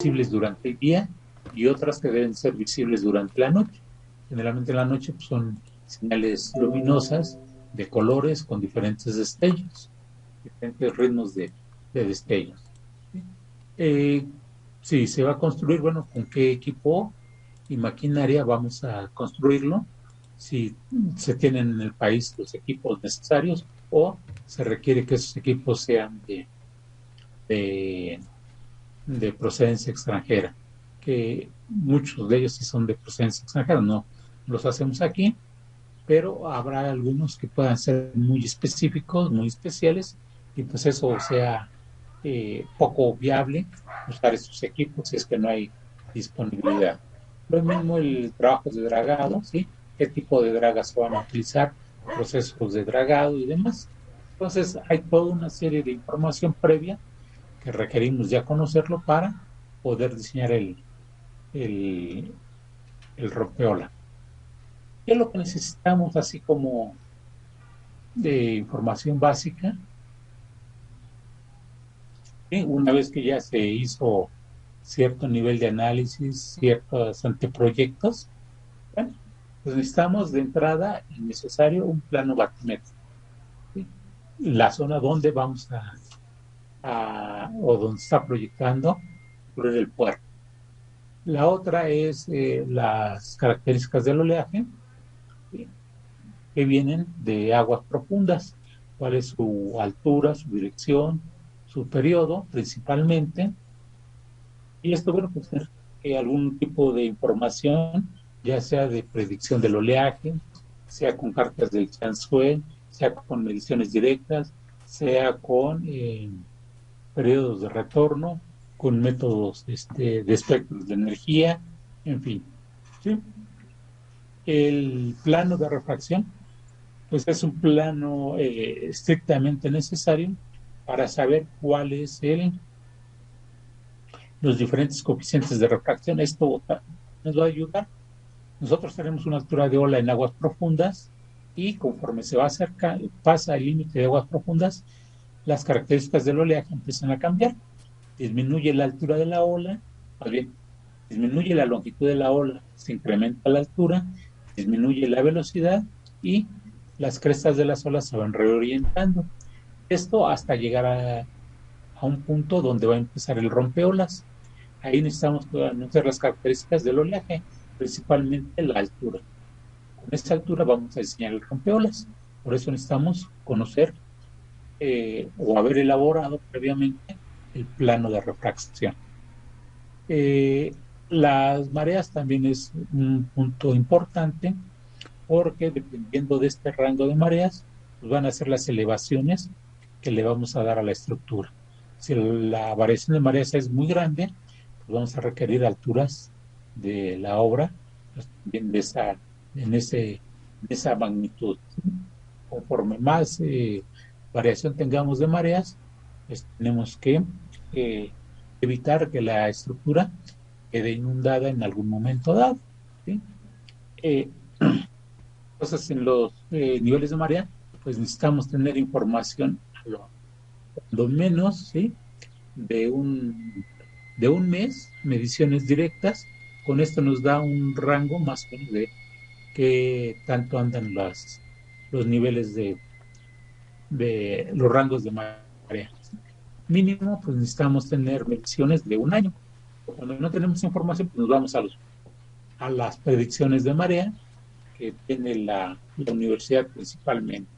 visibles durante el día y otras que deben ser visibles durante la noche. Generalmente en la noche pues, son señales luminosas de colores con diferentes destellos, diferentes ritmos de destellos. ¿Sí? Si se va a construir, bueno, ¿con qué equipo y maquinaria vamos a construirlo? Si se tienen en el país los equipos necesarios o se requiere que esos equipos sean de, de procedencia extranjera, que muchos de ellos sí son de procedencia extranjera, no los hacemos aquí, pero habrá algunos que puedan ser muy específicos, muy especiales, y pues eso sea poco viable usar estos equipos si es que no hay disponibilidad. Lo mismo el trabajo de dragado, ¿sí? ¿Qué tipo de dragas se van a utilizar? Procesos de dragado y demás. Entonces hay toda una serie de información previa que requerimos ya conocerlo para poder diseñar el, el rompeola. ¿Qué es lo que necesitamos así como de información básica? ¿Sí? Una vez que ya se hizo cierto nivel de análisis, ciertos anteproyectos, bueno, pues necesitamos de entrada y necesario un plano batimétrico. ¿Sí? La zona donde vamos o donde está proyectando el puerto. La otra es las características del oleaje, ¿sí? Que vienen de aguas profundas, cuál es su altura, su dirección, su periodo principalmente, y esto, bueno, pues tener algún tipo de información, ya sea de predicción del oleaje, sea con cartas del Chanswell, sea con mediciones directas, sea con periodos de retorno, con métodos de espectros de energía, en fin. ¿Sí? El plano de refracción pues es un plano estrictamente necesario para saber cuál es los diferentes coeficientes de refracción. Esto nos va a ayudar. Nosotros tenemos una altura de ola en aguas profundas y conforme se va acerca, pasa el límite de aguas profundas, las características del oleaje empiezan a cambiar. Disminuye la altura de la ola, más bien, disminuye la longitud de la ola, se incrementa la altura, disminuye la velocidad y las crestas de las olas se van reorientando. Esto hasta llegar a un punto donde va a empezar el rompeolas. Ahí necesitamos conocer las características del oleaje, principalmente la altura. Con esta altura vamos a diseñar el rompeolas. Por eso necesitamos conocer o haber elaborado previamente el plano de refracción. Eh, las mareas también es un punto importante porque dependiendo de este rango de mareas, pues van a ser las elevaciones que le vamos a dar a la estructura. Si la variación de mareas es muy grande, pues vamos a requerir alturas de la obra pues, también en esa magnitud. Conforme más variación tengamos de mareas, pues tenemos que eh, evitar que la estructura quede inundada en algún momento dado. ¿Sí? Eh, Entonces, en los niveles de marea, pues necesitamos tener información lo menos, ¿sí? De de un mes, mediciones directas. Con esto nos da un rango más o menos de qué tanto andan los niveles de los rangos de marea. Mínimo, pues necesitamos tener mediciones de un año. Cuando no tenemos información, pues nos vamos a las predicciones de marea que tiene la universidad principalmente.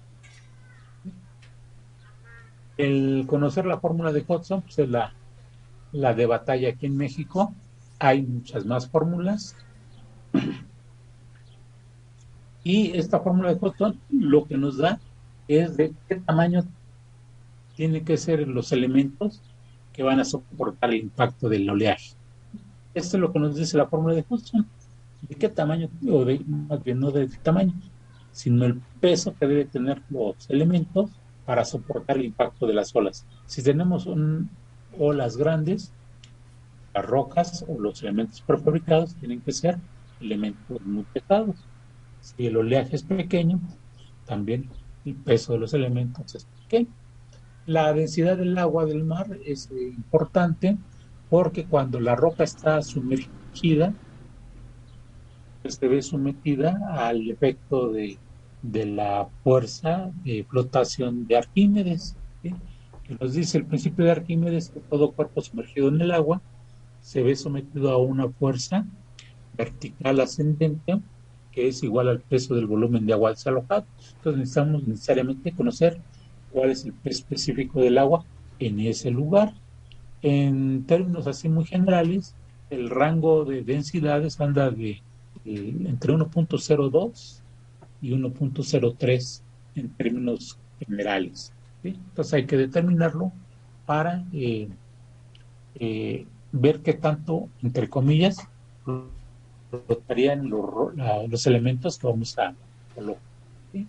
El conocer la fórmula de Hudson, pues es la de batalla aquí en México. Hay muchas más fórmulas. Y esta fórmula de Hudson lo que nos da es de qué tamaño tienen que ser los elementos que van a soportar el impacto del oleaje. Esto es lo que nos dice la fórmula de Hudson. De qué tamaño, o de, más bien no de tamaño, sino el peso que debe tener los elementos para soportar el impacto de las olas. Si tenemos olas grandes, las rocas o los elementos prefabricados tienen que ser elementos muy pesados. Si el oleaje es pequeño, también el peso de los elementos es pequeño. La densidad del agua del mar es importante porque cuando la roca está sumergida, pues se ve sometida al efecto de la fuerza de flotación de Arquímedes, ¿sí? Que nos dice el principio de Arquímedes que todo cuerpo sumergido en el agua se ve sometido a una fuerza vertical ascendente que es igual al peso del volumen de agua desalojado. Entonces necesitamos necesariamente conocer cuál es el peso específico del agua en ese lugar. En términos así muy generales, el rango de densidades anda entre 1.02 y 1.03 en términos generales, ¿sí? Entonces hay que determinarlo para ver qué tanto, entre comillas, flotarían los elementos que vamos a colocar, ¿sí?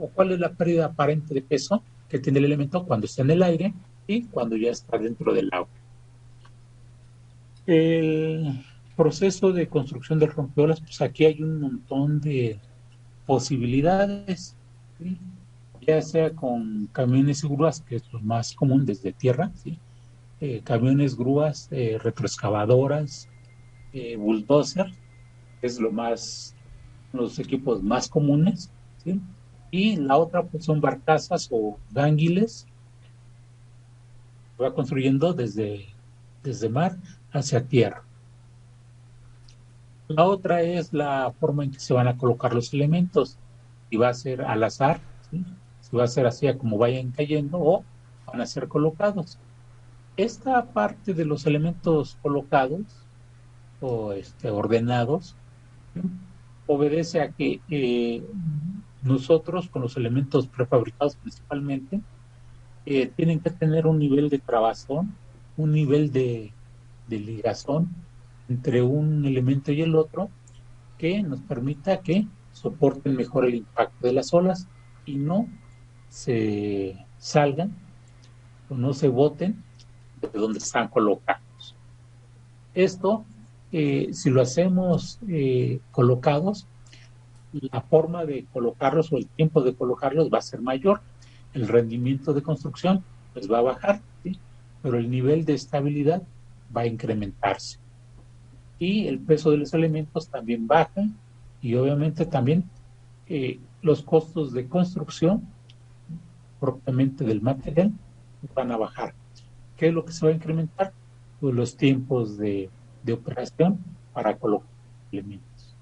O cuál es la pérdida aparente de peso que tiene el elemento cuando está en el aire y cuando ya está dentro del agua. El proceso de construcción del rompeolas, pues aquí hay un montón de posibilidades, ¿sí? Ya sea con camiones y grúas, que es lo más común desde tierra, ¿sí? Camiones, grúas, retroexcavadoras, bulldozer, que es los equipos más comunes, ¿sí? Y la otra pues son barcazas o gánguiles, que va construyendo desde mar hacia tierra. La otra es la forma en que se van a colocar los elementos. Si va a ser al azar, ¿sí? Si va a ser así a como vayan cayendo o van a ser colocados. Esta parte de los elementos colocados o ordenados, ¿sí? Obedece a que nosotros con los elementos prefabricados principalmente tienen que tener un nivel de trabazón, un nivel de ligazón entre un elemento y el otro que nos permita que soporten mejor el impacto de las olas y no se salgan o no se boten de donde están colocados. Esto, si lo hacemos colocados, la forma de colocarlos o el tiempo de colocarlos va a ser mayor, el rendimiento de construcción pues va a bajar, ¿sí? Pero el nivel de estabilidad va a incrementarse y el peso de los elementos también baja y obviamente también los costos de construcción propiamente del material van a bajar. ¿Qué es lo que se va a incrementar? Pues los tiempos de operación para colocar elementos.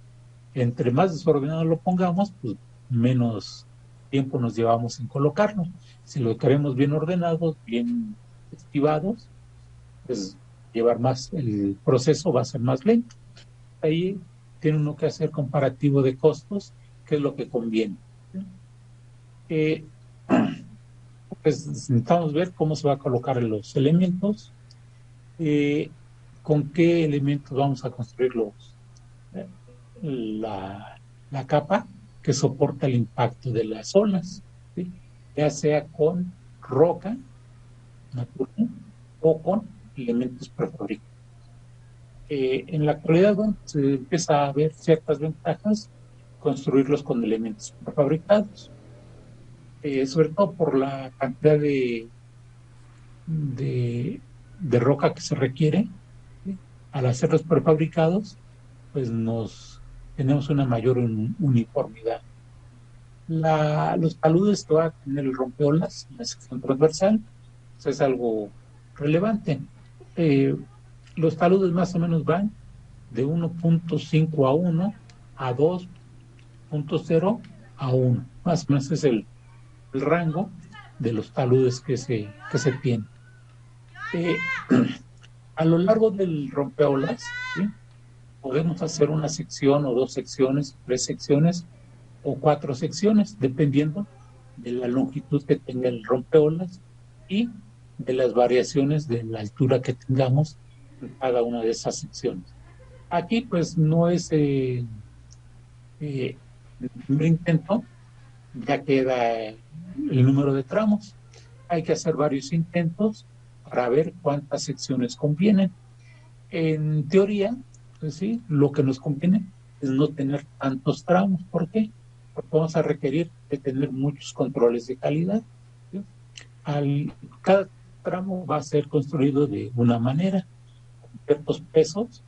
Entre más desordenado lo pongamos, pues menos tiempo nos llevamos en colocarlo. Si lo queremos bien ordenados, bien estivados, pues llevar más, el proceso va a ser más lento. Ahí tiene uno que hacer comparativo de costos, qué es lo que conviene. Eh, pues necesitamos ver cómo se va a colocar los elementos, con qué elementos vamos a construir la capa que soporta el impacto de las olas, ¿sí? Ya sea con roca natural o con elementos prefabricados. En la actualidad, bueno, se empieza a ver ciertas ventajas construirlos con elementos prefabricados, sobre todo por la cantidad de roca que se requiere, ¿sí? Al hacerlos prefabricados, pues tenemos una mayor uniformidad. Los taludes que va a tener el rompeolas en la sección transversal, pues es algo relevante. Los taludes más o menos van de 1.5 a 1 a 2.0 a 1. Más o menos es el rango de los taludes que se tienen. A lo largo del rompeolas, ¿sí? Podemos hacer una sección o dos secciones, tres secciones o cuatro secciones, dependiendo de la longitud que tenga el rompeolas y de las variaciones de la altura que tengamos en cada una de esas secciones. Aquí pues no es el primer intento, ya queda el número de tramos. Hay que hacer varios intentos para ver cuántas secciones convienen. En teoría, pues sí, lo que nos conviene es no tener tantos tramos. ¿Por qué? Porque vamos a requerir de tener muchos controles de calidad, ¿sí? Cada tramo va a ser construido de una manera, con ciertos pesos,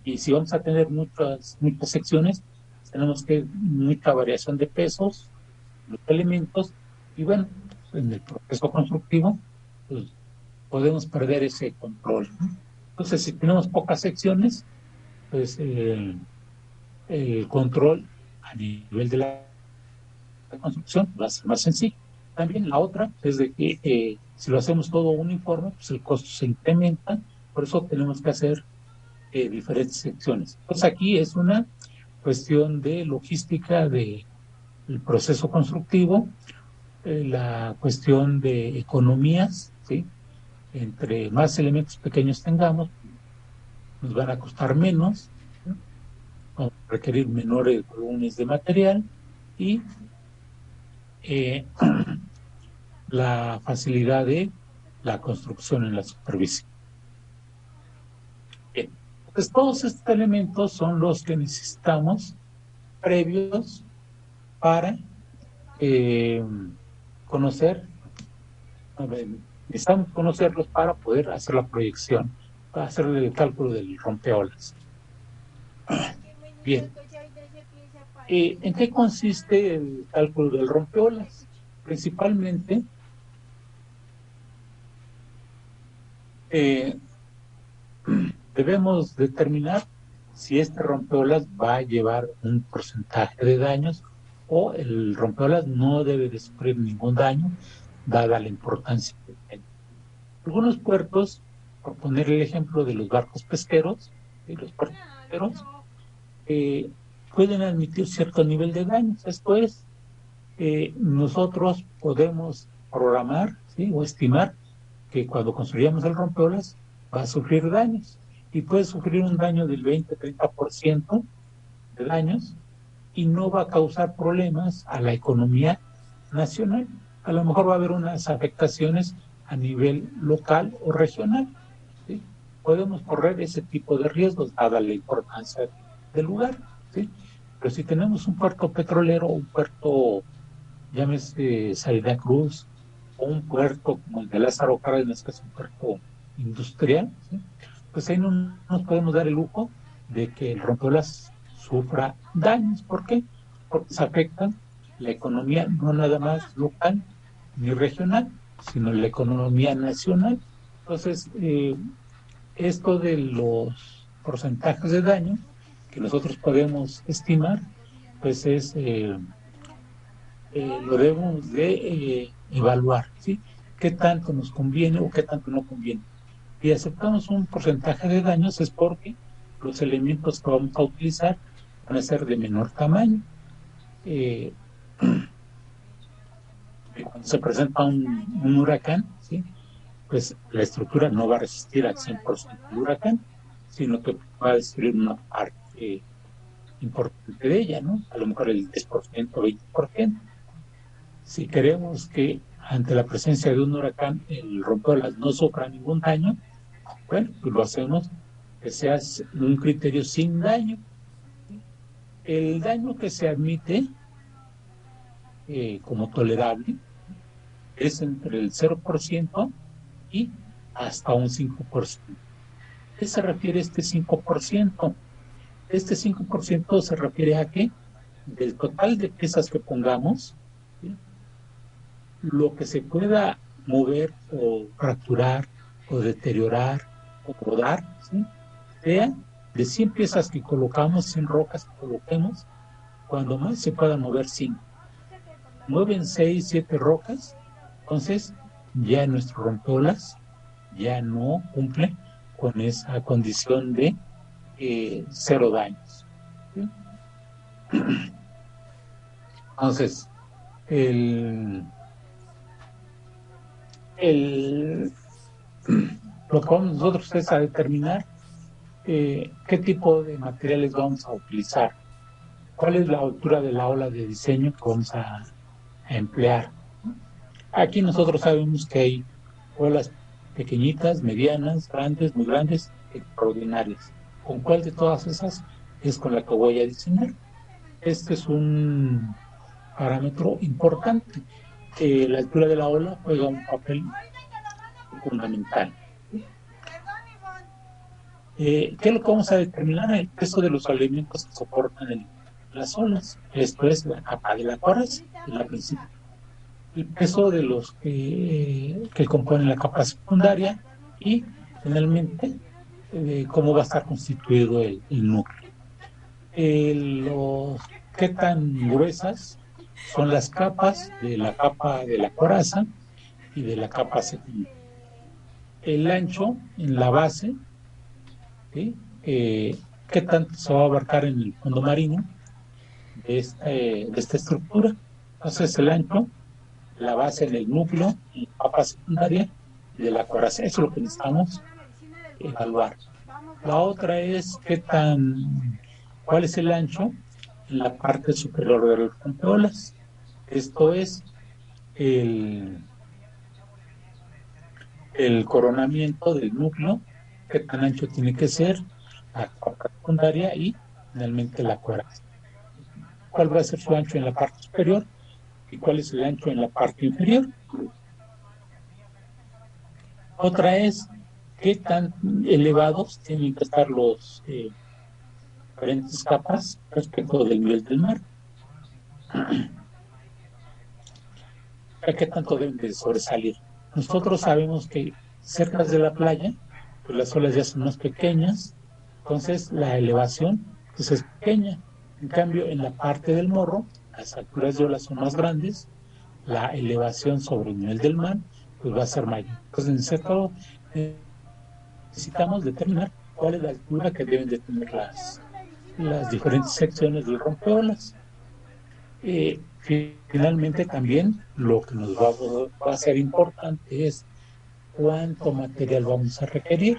y si vamos a tener muchas secciones, tenemos que mucha variación de pesos, los elementos, y bueno, en el proceso constructivo, pues podemos perder ese control, ¿no? Entonces, si tenemos pocas secciones, pues el control a nivel de la construcción va a ser más sencillo. También la otra es de que si lo hacemos todo uniforme, pues el costo se incrementa, por eso tenemos que hacer diferentes secciones. Pues aquí es una cuestión de logística del proceso constructivo, la cuestión de economías, ¿sí? Entre más elementos pequeños tengamos, nos van a costar menos, ¿no? Vamos a requerir menores volúmenes de material y la facilidad de la construcción en la superficie. Bien, pues todos estos elementos son los que necesitamos previos para conocer, necesitamos conocerlos para poder hacer la proyección, para hacer el cálculo del rompeolas. Bien, ¿en qué consiste el cálculo del rompeolas? Principalmente debemos determinar si este rompeolas va a llevar un porcentaje de daños o el rompeolas no debe de sufrir ningún daño, dada la importancia que tiene. Algunos puertos, por poner el ejemplo de los barcos pesqueros, y los puertos pesqueros, pueden admitir cierto nivel de daños. Esto es, nosotros podemos programar, ¿sí?, o estimar que cuando construyamos el rompeolas va a sufrir daños y puede sufrir un daño del 20-30% de daños y no va a causar problemas a la economía nacional. A lo mejor va a haber unas afectaciones a nivel local o regional, ¿sí? Podemos correr ese tipo de riesgos dada la importancia del lugar, ¿sí? Pero si tenemos un puerto petrolero, un puerto, llámese Salina Cruz, o un puerto como el de Lázaro Cárdenas, que es un puerto industrial, ¿sí?, pues ahí no nos podemos dar el lujo de que el rompeolas sufra daños. ¿Por qué? Porque se afectan la economía no nada más local ni regional, sino la economía nacional. Entonces, esto de los porcentajes de daño que nosotros podemos estimar, pues es lo debemos de evaluar, ¿sí? ¿Qué tanto nos conviene o qué tanto no conviene? Y aceptamos un porcentaje de daños es porque los elementos que vamos a utilizar van a ser de menor tamaño. Cuando se presenta un huracán, ¿sí?, pues la estructura no va a resistir al 100% del huracán, sino que va a destruir una parte importante de ella, ¿no? A lo mejor el 10%, 20%. Si queremos que ante la presencia de un huracán el rompeolas no sufra ningún daño, bueno, pues lo hacemos que sea un criterio sin daño. El daño que se admite como tolerable es entre el 0% y hasta un 5%. ¿Qué se refiere a este 5%? Este 5% se refiere a que del total de piezas que pongamos, ¿sí?, lo que se pueda mover o fracturar o deteriorar o rodar, ¿sí?, sea de 100 piezas que colocamos, 100 rocas que coloquemos, cuando más se puedan mover 5. Mueven 6, 7 rocas, entonces ya nuestro rompeolas ya no cumple con esa condición de 0 daños, ¿sí? Entonces, lo que vamos nosotros es a determinar qué tipo de materiales vamos a utilizar, cuál es la altura de la ola de diseño que vamos a emplear. Aquí nosotros sabemos que hay olas pequeñitas, medianas, grandes, muy grandes, extraordinarias. ¿Con cuál de todas esas es con la que voy a diseñar? Este es un parámetro importante. La altura de la ola juega un papel fundamental. ¿Qué es lo que vamos a determinar? El peso de los elementos que soportan las olas. Esto es la capa de la coraza, es la principal. El peso de los que componen la capa secundaria y finalmente cómo va a estar constituido el núcleo. ¿Qué tan gruesas son las capas de la capa de la coraza y de la capa secundaria? El ancho en la base, ¿sí? ¿Qué tanto se va a abarcar en el fondo marino de esta estructura? Entonces el ancho, la base en el núcleo, en la capa secundaria y de la coraza. Eso es lo que necesitamos evaluar. La otra es cuál es el ancho en la parte superior de los rompeolas. Esto es el coronamiento del núcleo, qué tan ancho tiene que ser, la capa secundaria y finalmente la coraza. ¿Cuál va a ser su ancho en la parte superior y cuál es el ancho en la parte inferior? Otra es qué tan elevados tienen que estar los diferentes capas respecto del nivel del mar. ¿Qué tanto deben de sobresalir? Nosotros sabemos que cerca de la playa, pues las olas ya son más pequeñas, entonces la elevación pues es pequeña. En cambio, en la parte del morro, las alturas de olas son más grandes, la elevación sobre el nivel del mar pues va a ser mayor. Entonces, necesitamos determinar cuál es la altura que deben de tener las diferentes secciones del rompeolas. Finalmente también lo que nos va a ser importante es cuánto material vamos a requerir.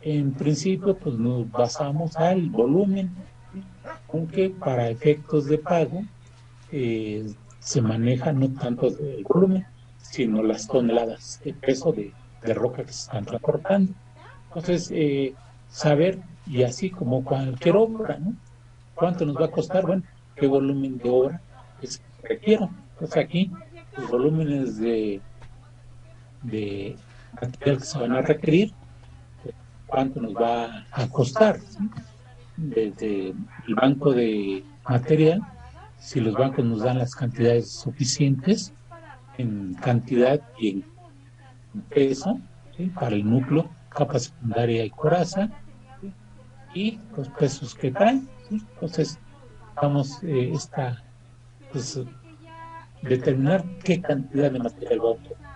En principio, pues nos basamos al volumen, aunque para efectos de pago se maneja no tanto el volumen, sino las toneladas de peso de roca que se están transportando. Entonces, saber, y así como cualquier obra, ¿no? ¿Cuánto nos va a costar? Bueno, ¿qué volumen de obra es que requiero? Pues aquí, los volúmenes de material que se van a requerir, cuánto nos va a costar, ¿sí? Desde el banco de material, si los bancos nos dan las cantidades suficientes en cantidad y en peso, ¿sí? Para el núcleo, capa secundaria y coraza, ¿sí? Y los pesos que traen, ¿sí? Entonces vamos pues, determinar qué cantidad de material vamos a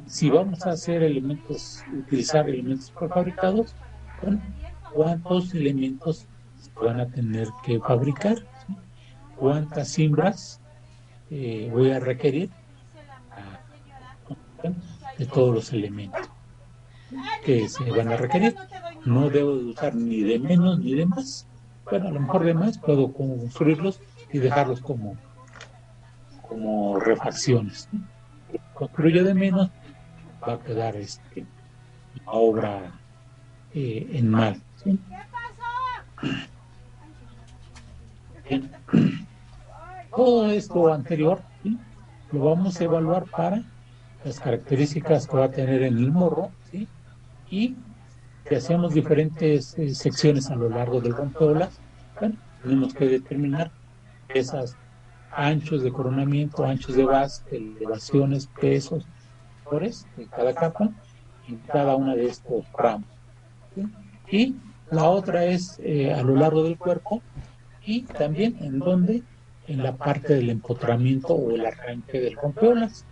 si vamos a utilizar elementos prefabricados, bueno, ¿cuántos elementos se van a tener que fabricar? ¿Sí? ¿Cuántas cimbras voy a requerir de todos los elementos que se van a requerir? No debo de usar ni de menos ni de más. Bueno, a lo mejor de más puedo construirlos y dejarlos como refacciones. Construyo de menos, va a quedar la obra en mal. ¿Sí? Bien. Todo esto anterior, ¿sí? Lo vamos a evaluar para las características que va a tener en el morro, ¿sí? Y si hacemos diferentes secciones a lo largo del rompeolas, bueno, tenemos que determinar esas anchos de coronamiento, anchos de base, elevaciones, pesos, valores de cada capa en cada una de estos ramos. ¿Sí? Y la otra es a lo largo del cuerpo y también en la parte del empotramiento o el arranque del rompeolas.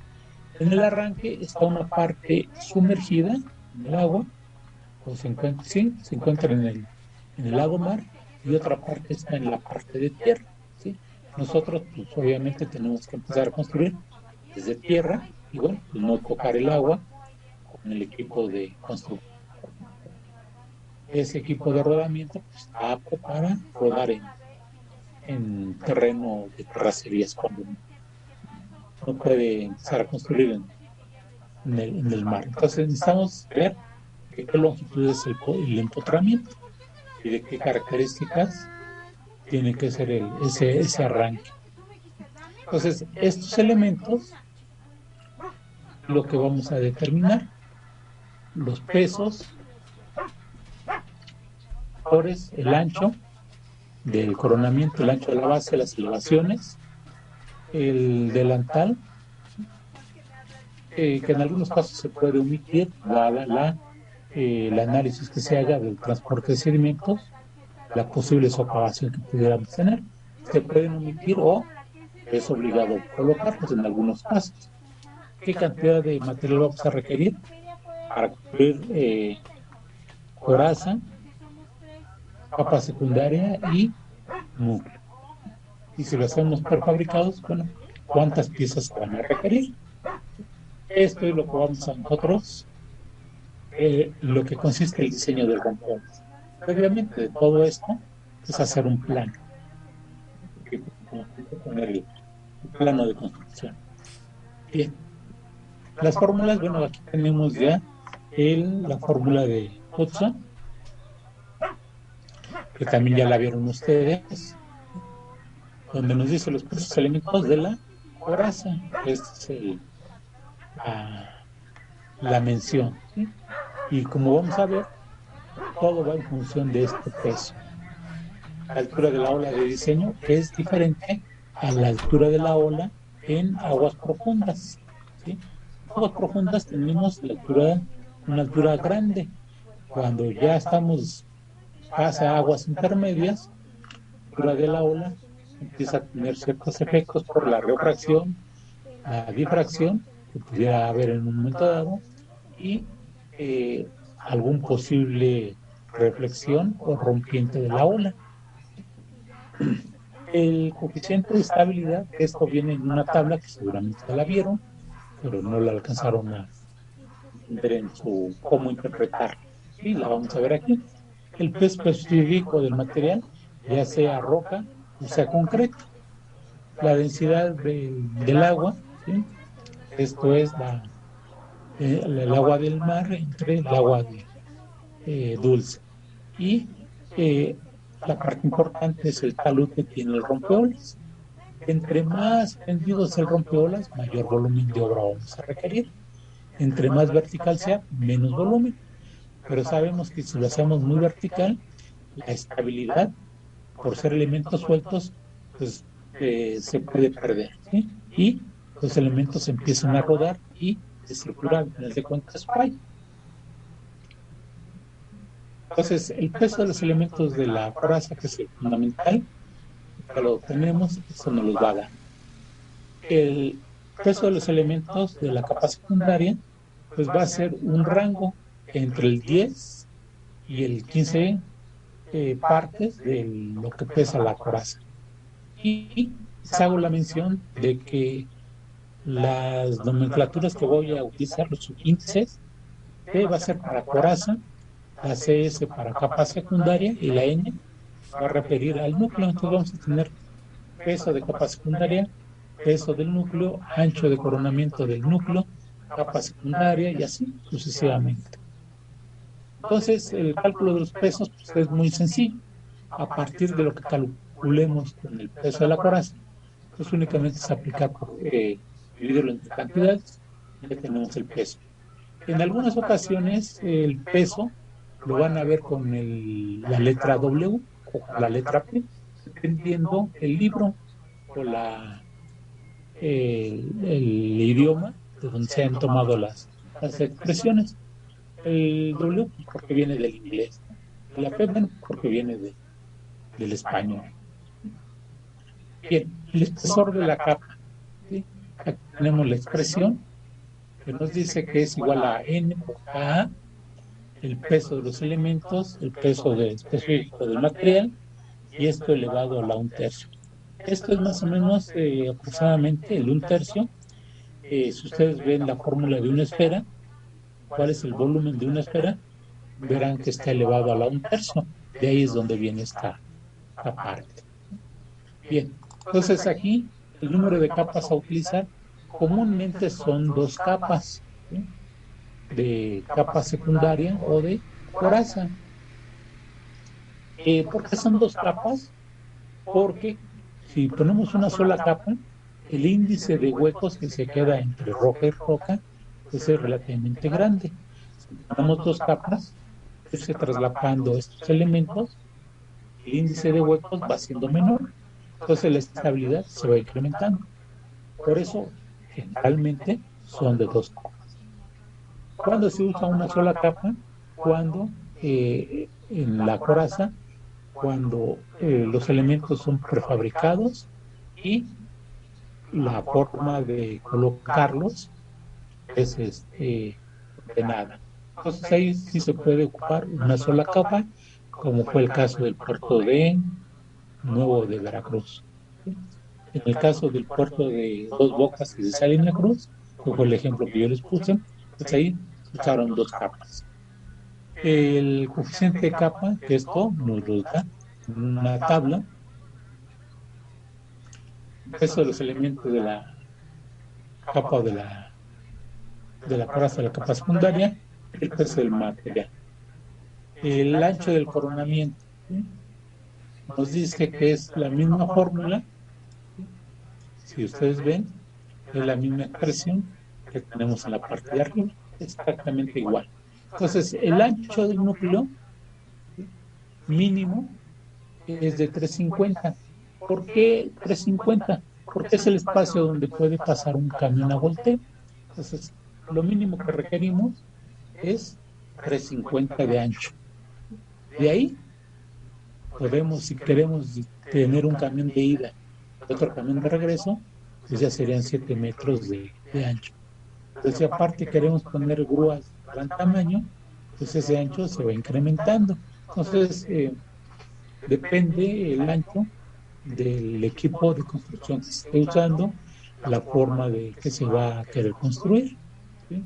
En el arranque está una parte sumergida en el agua, o se encuentra en el lago mar, y otra parte está en la parte de tierra. ¿Sí? Nosotros, pues, obviamente, tenemos que empezar a construir desde tierra y, bueno, pues, no tocar el agua con el equipo de construcción. Ese equipo de rodamiento pues, está apto para rodar en terreno de terracerías cuando no puede empezar a construir en el mar. Entonces necesitamos ver de qué longitud es el empotramiento y de qué características tiene que ser ese arranque. Entonces, estos elementos lo que vamos a determinar, los pesos, el ancho del coronamiento, el ancho de la base, las elevaciones, el delantal, que en algunos casos se puede omitir, dada el análisis que se haga del transporte de sedimentos, la posible socavación que pudiéramos tener. Se pueden omitir o es obligado colocarlos en algunos casos. ¿Qué cantidad de material vamos a requerir para construir coraza, capa secundaria y núcleo? Y si lo hacemos prefabricados, bueno, ¿cuántas piezas se van a requerir? Esto es lo que vamos a nosotros, lo que consiste el diseño del rompeolas. Previamente de todo esto es hacer un plano, con el plano de construcción. Bien, las fórmulas, bueno, aquí tenemos ya la fórmula de Hudson, que también ya la vieron ustedes, donde nos dice los procesos elementos de la coraza. Esta es la mención, ¿sí? Y como vamos a ver, todo va en función de este peso. La altura de la ola de diseño es diferente a la altura de la ola en aguas profundas, ¿sí? En aguas profundas tenemos una altura grande. Cuando ya estamos pasa aguas intermedias, la altura de la ola empieza a tener ciertos efectos por la refracción, la difracción que pudiera haber en un momento dado y algún posible reflexión o rompiente de la ola. El coeficiente de estabilidad, esto viene en una tabla que seguramente la vieron, pero no la alcanzaron a ver en su cómo interpretar. Y la vamos a ver aquí. El peso específico del material, ya sea roca o sea concreto. La densidad del agua, ¿sí? Esto es el agua del mar entre el agua dulce. Y la parte importante es el talud que tiene el rompeolas. Entre más tendido es el rompeolas, mayor volumen de obra vamos a requerir. Entre más vertical sea, menos volumen. Pero sabemos que si lo hacemos muy vertical, la estabilidad, por ser elementos sueltos, pues se puede perder, ¿sí? Y los elementos empiezan a rodar y se circula, al final de cuentas, falla. Entonces, el peso de los elementos de la coraza, que es el fundamental, ya lo tenemos, eso nos lo va a dar. El peso de los elementos de la capa secundaria, pues va a ser un rango entre el 10 y el 15 partes de lo que pesa la coraza. Y les hago la mención de que las nomenclaturas que voy a utilizar, los subíndices, P va a ser para coraza, la CS para capa secundaria y la N va a referir al núcleo. Entonces vamos a tener peso de capa secundaria, peso del núcleo, ancho de coronamiento del núcleo, capa secundaria y así sucesivamente. Entonces el cálculo de los pesos pues, es muy sencillo. A partir de lo que calculemos con el peso de la coraza, pues únicamente es aplicar dividirlo entre cantidades y ya tenemos el peso. En algunas ocasiones el peso lo van a ver con la letra W o con la letra P, dependiendo el libro o el idioma de donde se han tomado las expresiones. El W porque viene del inglés, la P porque viene del español. Bien, el espesor de la capa, ¿sí? Aquí tenemos la expresión que nos dice que es igual a N por K, el peso de los elementos, el peso específico del material, y esto elevado a la 1/3. Esto es más o menos aproximadamente el 1/3. Si ustedes ven la fórmula de una esfera, cuál es el volumen de una esfera, verán que está elevado a la 1/3. De ahí es donde viene esta parte. Bien, entonces aquí el número de capas a utilizar comúnmente son 2 capas, ¿sí? De capa secundaria o de coraza. ¿Por qué son 2 capas? Porque si ponemos una sola capa, el índice de huecos que se queda entre roca y roca pues es relativamente grande. Si tenemos dos capas, irse traslapando estos elementos, el índice de huecos va siendo menor, entonces la estabilidad se va incrementando. Por eso, generalmente, son de dos capas. ¿Cuándo se usa una sola capa? Cuando en la coraza, cuando los elementos son prefabricados y la forma de colocarlos es ordenada. Entonces ahí sí se puede ocupar una sola capa, como fue el caso del puerto de Nuevo de Veracruz. En el caso del puerto de Dos Bocas y de Salina Cruz, que fue el ejemplo que yo les puse, pues ahí se usaron dos capas. El coeficiente de capa, que esto nos lo da en una tabla, el peso de los elementos de la capa de la coraza de la capa secundaria, el peso del material. El ancho del coronamiento, ¿sí? Nos dice que es la misma fórmula, ¿sí? Si ustedes ven, es la misma expresión que tenemos en la parte de arriba, exactamente igual. Entonces, el ancho del núcleo, ¿sí?, mínimo es de 350. ¿Por qué 350? Porque es el espacio donde puede pasar un camión a volteo. Entonces, lo mínimo que requerimos es 350 de ancho. De ahí podemos, si queremos tener un camión de ida y otro camión de regreso, pues ya serían 7 metros de ancho. Entonces, si aparte queremos poner grúas de gran tamaño, pues ese ancho se va incrementando. Entonces, depende el ancho del equipo de construcción que se esté usando, la forma de que se va a querer construir, ¿sí?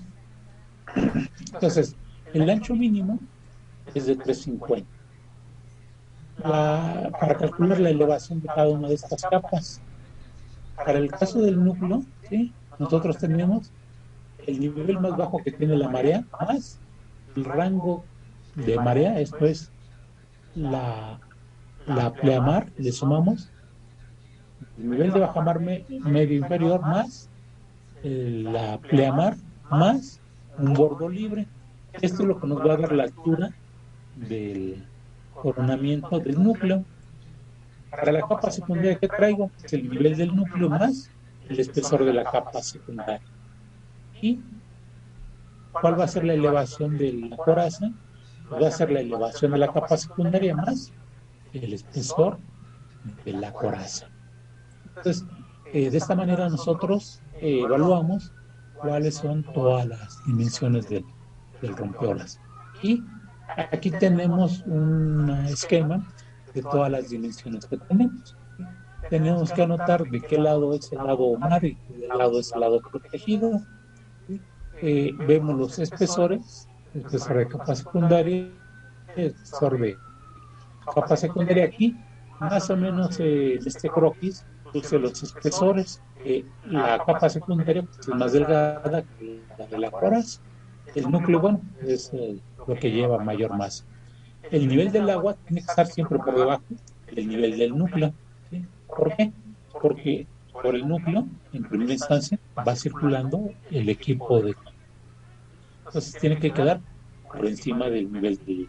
Entonces, el ancho mínimo es de 350. Para calcular la elevación de cada una de estas capas, para el caso del núcleo, ¿sí?, nosotros tenemos el nivel más bajo que tiene la marea más el rango de marea, esto es la pleamar, le sumamos el nivel de bajamar medio inferior más la pleamar más un bordo libre. Esto es lo que nos va a dar la altura del coronamiento del núcleo. Para la capa secundaria que traigo, es el nivel del núcleo más el espesor de la capa secundaria. ¿Y cuál va a ser la elevación de la coraza? Pues va a ser la elevación de la capa secundaria más el espesor de la coraza. Entonces, de esta manera nosotros evaluamos cuáles son todas las dimensiones del rompeolas. Y aquí tenemos un esquema de todas las dimensiones que tenemos. Tenemos que anotar de qué lado es el lado mar y de qué lado es el lado protegido. Vemos los espesores, el espesor de capa secundaria, el espesor de capa secundaria aquí, más o menos este croquis puse los espesores. La capa secundaria pues, es más delgada que la de la coraza. El núcleo, bueno, es lo que lleva mayor masa. El nivel del agua tiene que estar siempre por debajo del nivel del núcleo, ¿sí? ¿Por qué? Porque por el núcleo, en primera instancia, va circulando el equipo de... Entonces tiene que quedar por encima del nivel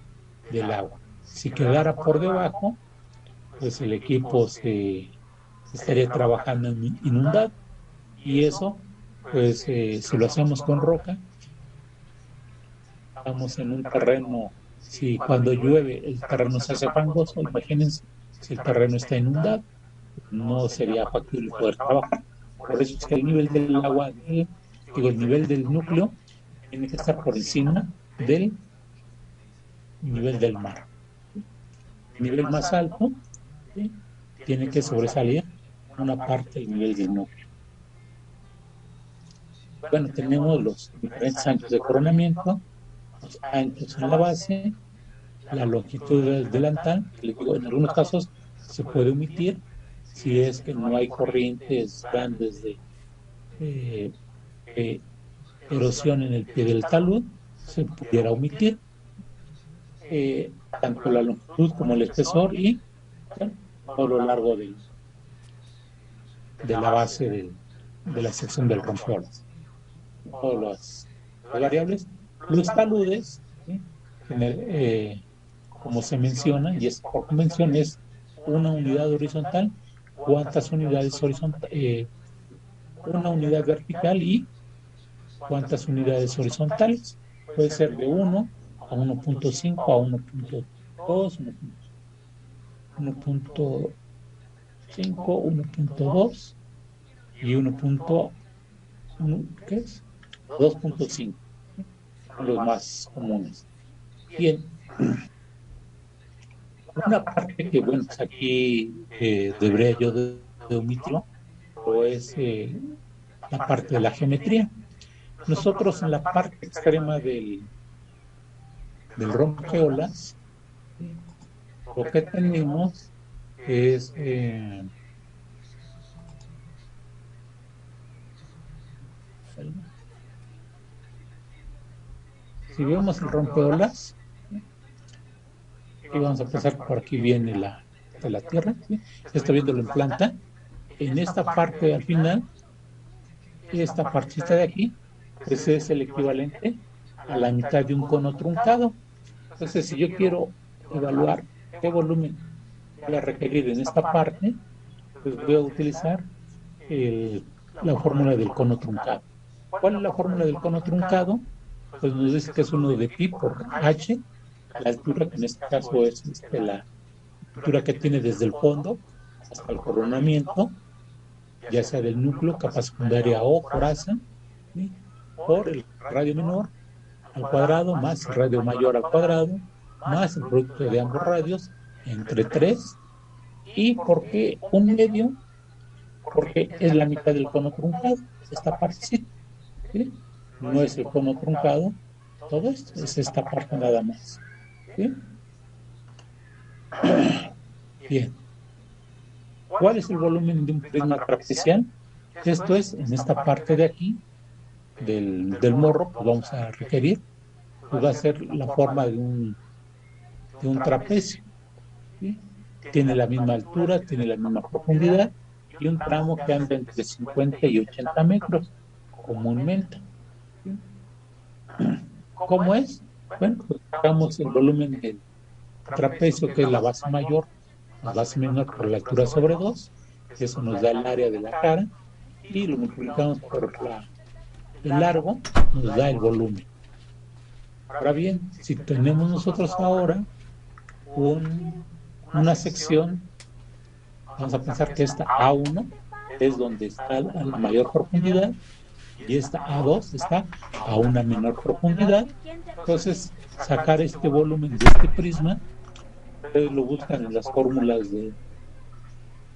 del agua. Si quedara por debajo, pues el equipo se estaría trabajando inundado y eso, pues si lo hacemos con roca, estamos en un terreno, si cuando llueve el terreno se hace fangoso, imagínense, si el terreno está inundado, no sería factible poder trabajar. Por eso es que el nivel del agua, el nivel del núcleo, tiene que estar por encima del nivel del mar. El nivel más alto, ¿sí?, tiene que sobresalir una parte del nivel del núcleo. Bueno, tenemos los diferentes anchos de coronamiento, los anchos en la base, la longitud del delantal, que les digo, en algunos casos se puede omitir si es que no hay corrientes grandes eh, de erosión en el pie del talud, se pudiera omitir tanto la longitud como el espesor y bueno, todo lo largo de la base de la sección del rompeolas. Todas las variables. Los taludes, ¿sí? Como se menciona, y es por convención, es una unidad horizontal, cuántas unidades horizontales, una unidad vertical y cuántas unidades horizontales. Puede ser de 1 a 1.5 a 1.2, 1.5, 1.2 y 1.1, ¿qué es? 2.5, son los más comunes. Bien, una parte que, bueno, pues aquí debería yo de omitirlo, o es la parte de la geometría. Nosotros en la parte extrema del rompeolas, ¿sí? Lo que tenemos es, si vemos el rompeolas, y vamos a pasar por aquí viene de la Tierra, ¿sí? Está viéndolo en planta. En esta parte al final, esta partita de aquí, pues es el equivalente a la mitad de un cono truncado. Entonces, si yo quiero evaluar qué volumen voy a requerir en esta parte, pues voy a utilizar la fórmula del cono truncado. ¿Cuál es la fórmula del cono truncado? Pues nos dice que es 1 de pi por h, la altura, que en este caso es la altura que tiene desde el fondo hasta el coronamiento, ya sea del núcleo, capa secundaria o coraza, ¿sí? Por el radio menor al cuadrado más el radio mayor al cuadrado más el producto de ambos radios entre 3. ¿Y por qué un medio? Porque es la mitad del cono truncado, esta partecita, ¿sí? No es el cono truncado, todo esto es esta parte nada más, ¿sí? Bien, ¿cuál es el volumen de un prisma trapecial? Esto es en esta parte de aquí del morro, pues vamos a requerir, pues va a ser la forma de un trapecio, ¿sí? Tiene la misma altura, tiene la misma profundidad y un tramo que anda entre 50 y 80 metros comúnmente, ¿sí? ¿Cómo es? Bueno, pues sacamos el volumen del trapecio, que es la base mayor, la base menor por la altura sobre 2, eso nos da el área de la cara, y lo multiplicamos por el largo, nos da el volumen. Ahora bien, si tenemos nosotros ahora una sección, vamos a pensar que esta A1 es donde está la mayor profundidad y esta A2 está a una menor profundidad. Entonces, sacar este volumen de este prisma, ustedes lo buscan en las fórmulas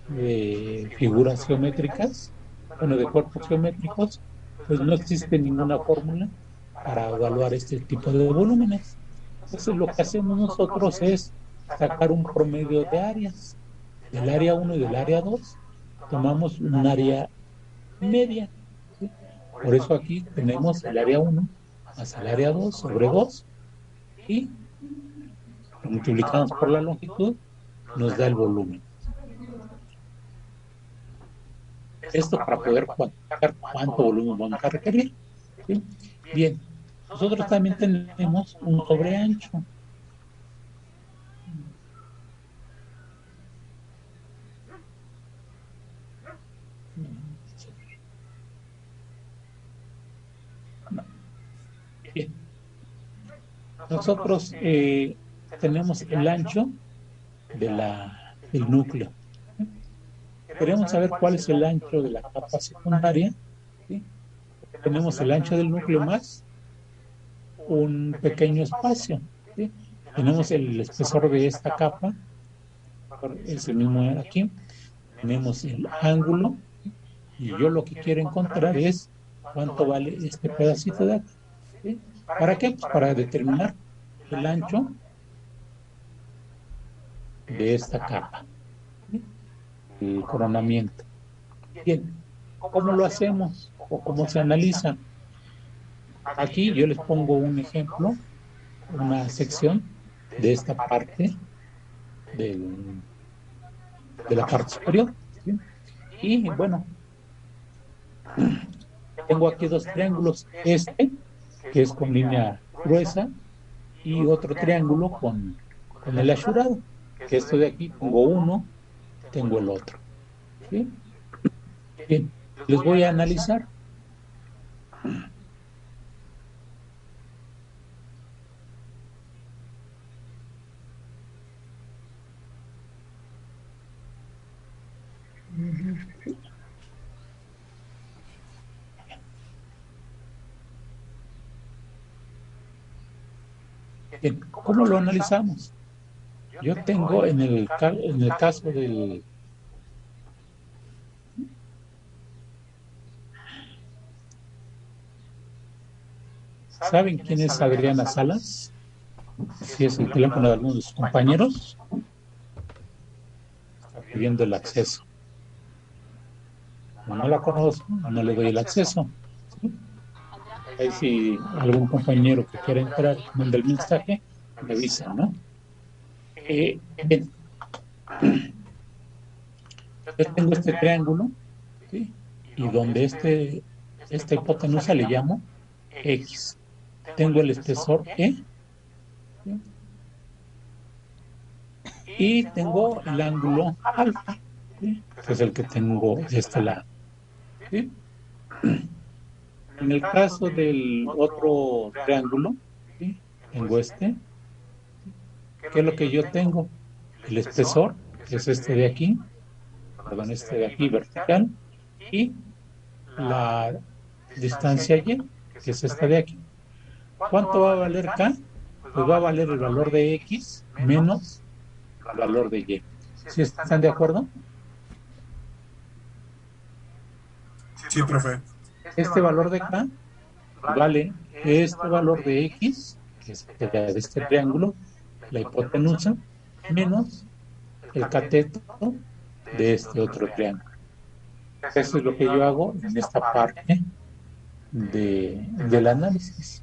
de figuras geométricas, bueno, de cuerpos geométricos, pues no existe ninguna fórmula para evaluar este tipo de volúmenes. Entonces, lo que hacemos nosotros es sacar un promedio de áreas, del área 1 y del área 2, tomamos un área media, ¿sí? Por eso aquí tenemos el área 1 más el área 2 sobre 2 y lo multiplicamos por la longitud, nos da el volumen. Esto para poder cuantificar cuánto volumen vamos a requerir, ¿sí? Bien, nosotros también tenemos un sobreancho. Bien. Nosotros tenemos el ancho del núcleo. Queremos saber cuál es el ancho de la capa secundaria, ¿sí? Tenemos el ancho del núcleo más un pequeño espacio, ¿sí? Tenemos el espesor de esta capa, es el mismo aquí, tenemos el ángulo, y yo lo que quiero encontrar es cuánto vale este pedacito de acá, ¿sí? ¿Para qué? Pues para determinar el ancho de esta capa, ¿sí? El coronamiento. Bien, ¿cómo lo hacemos o cómo se analiza? Aquí yo les pongo un ejemplo, una sección de esta parte del, de la parte superior, ¿sí? Y bueno, tengo aquí dos triángulos. Este que es con línea gruesa, y otro triángulo con el asurado, que esto de aquí tengo uno, tengo el otro. ¿Sí? Bien, les voy a analizar. Bien, ¿cómo lo analizamos? Yo tengo en el caso del... ¿Saben quién es Adriana Salas? Si es el teléfono de algunos de sus compañeros, está pidiendo el acceso. Como no la conozco, no le doy el acceso. ¿Sí? Ahí si algún compañero que quiera entrar, manda el mensaje, me avisa, ¿no? Bien, yo tengo este triángulo, ¿sí? Y donde esta hipotenusa le llamo X. Tengo el espesor E, ¿sí? Y tengo el ángulo alfa, ¿sí? Que es el que tengo de este lado. ¿Sí? En el caso del otro triángulo, ¿sí? Tengo este, ¿qué es lo que yo tengo? El espesor, que es este de aquí, perdón, este de aquí vertical, y la distancia Y, que es esta de aquí. ¿Cuánto va a valer K? Pues va a valer el valor de X menos el valor de Y. ¿Sí están de acuerdo? Sí, profe. Este valor de K vale este valor de X, que es de este triángulo, la hipotenusa, menos el cateto de este otro triángulo. Eso es lo que yo hago en esta parte del análisis.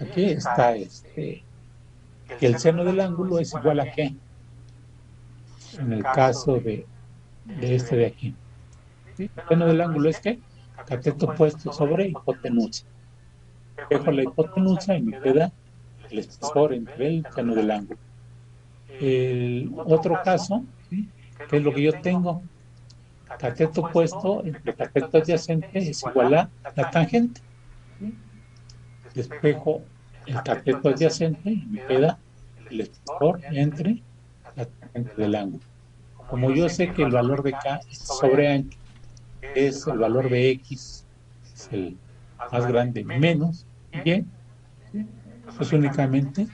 Aquí está que el seno del ángulo es igual a qué, en el caso de este de aquí. ¿Sí? El seno del ángulo es qué, cateto puesto sobre hipotenusa. Dejo la hipotenusa y me queda el espesor entre el seno del ángulo. El otro caso, ¿sí? ¿Qué es lo que yo tengo? Cateto puesto entre cateto adyacente es igual a la tangente. ¿Sí? Despejo el cateto adyacente y me queda el espesor entre la tangente del ángulo. Como yo sé que el valor de K es sobre ancho, es el valor de X, es el más grande menos Y, ¿sí? Pues únicamente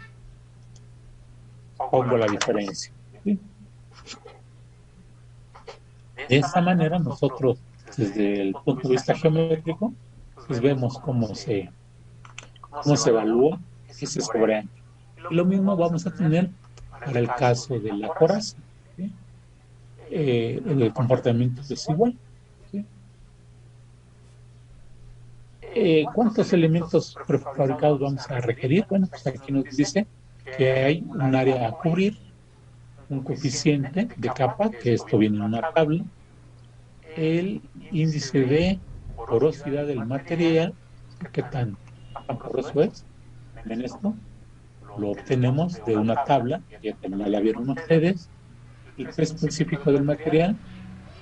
pongo la diferencia. ¿Sí? De esta manera nosotros, desde el punto de vista geométrico, pues vemos cómo se evalúa ese sobreaño. Y lo mismo vamos a tener para el caso de la coraza. ¿Sí? El comportamiento es igual. ¿Sí? ¿Cuántos elementos prefabricados vamos a requerir? Bueno, pues aquí nos dice que hay un área a cubrir, un coeficiente de capa, que esto viene en una tabla, el índice de porosidad del material, qué tan poroso es. En esto lo obtenemos de una tabla, ya también la vieron ustedes, el peso específico del material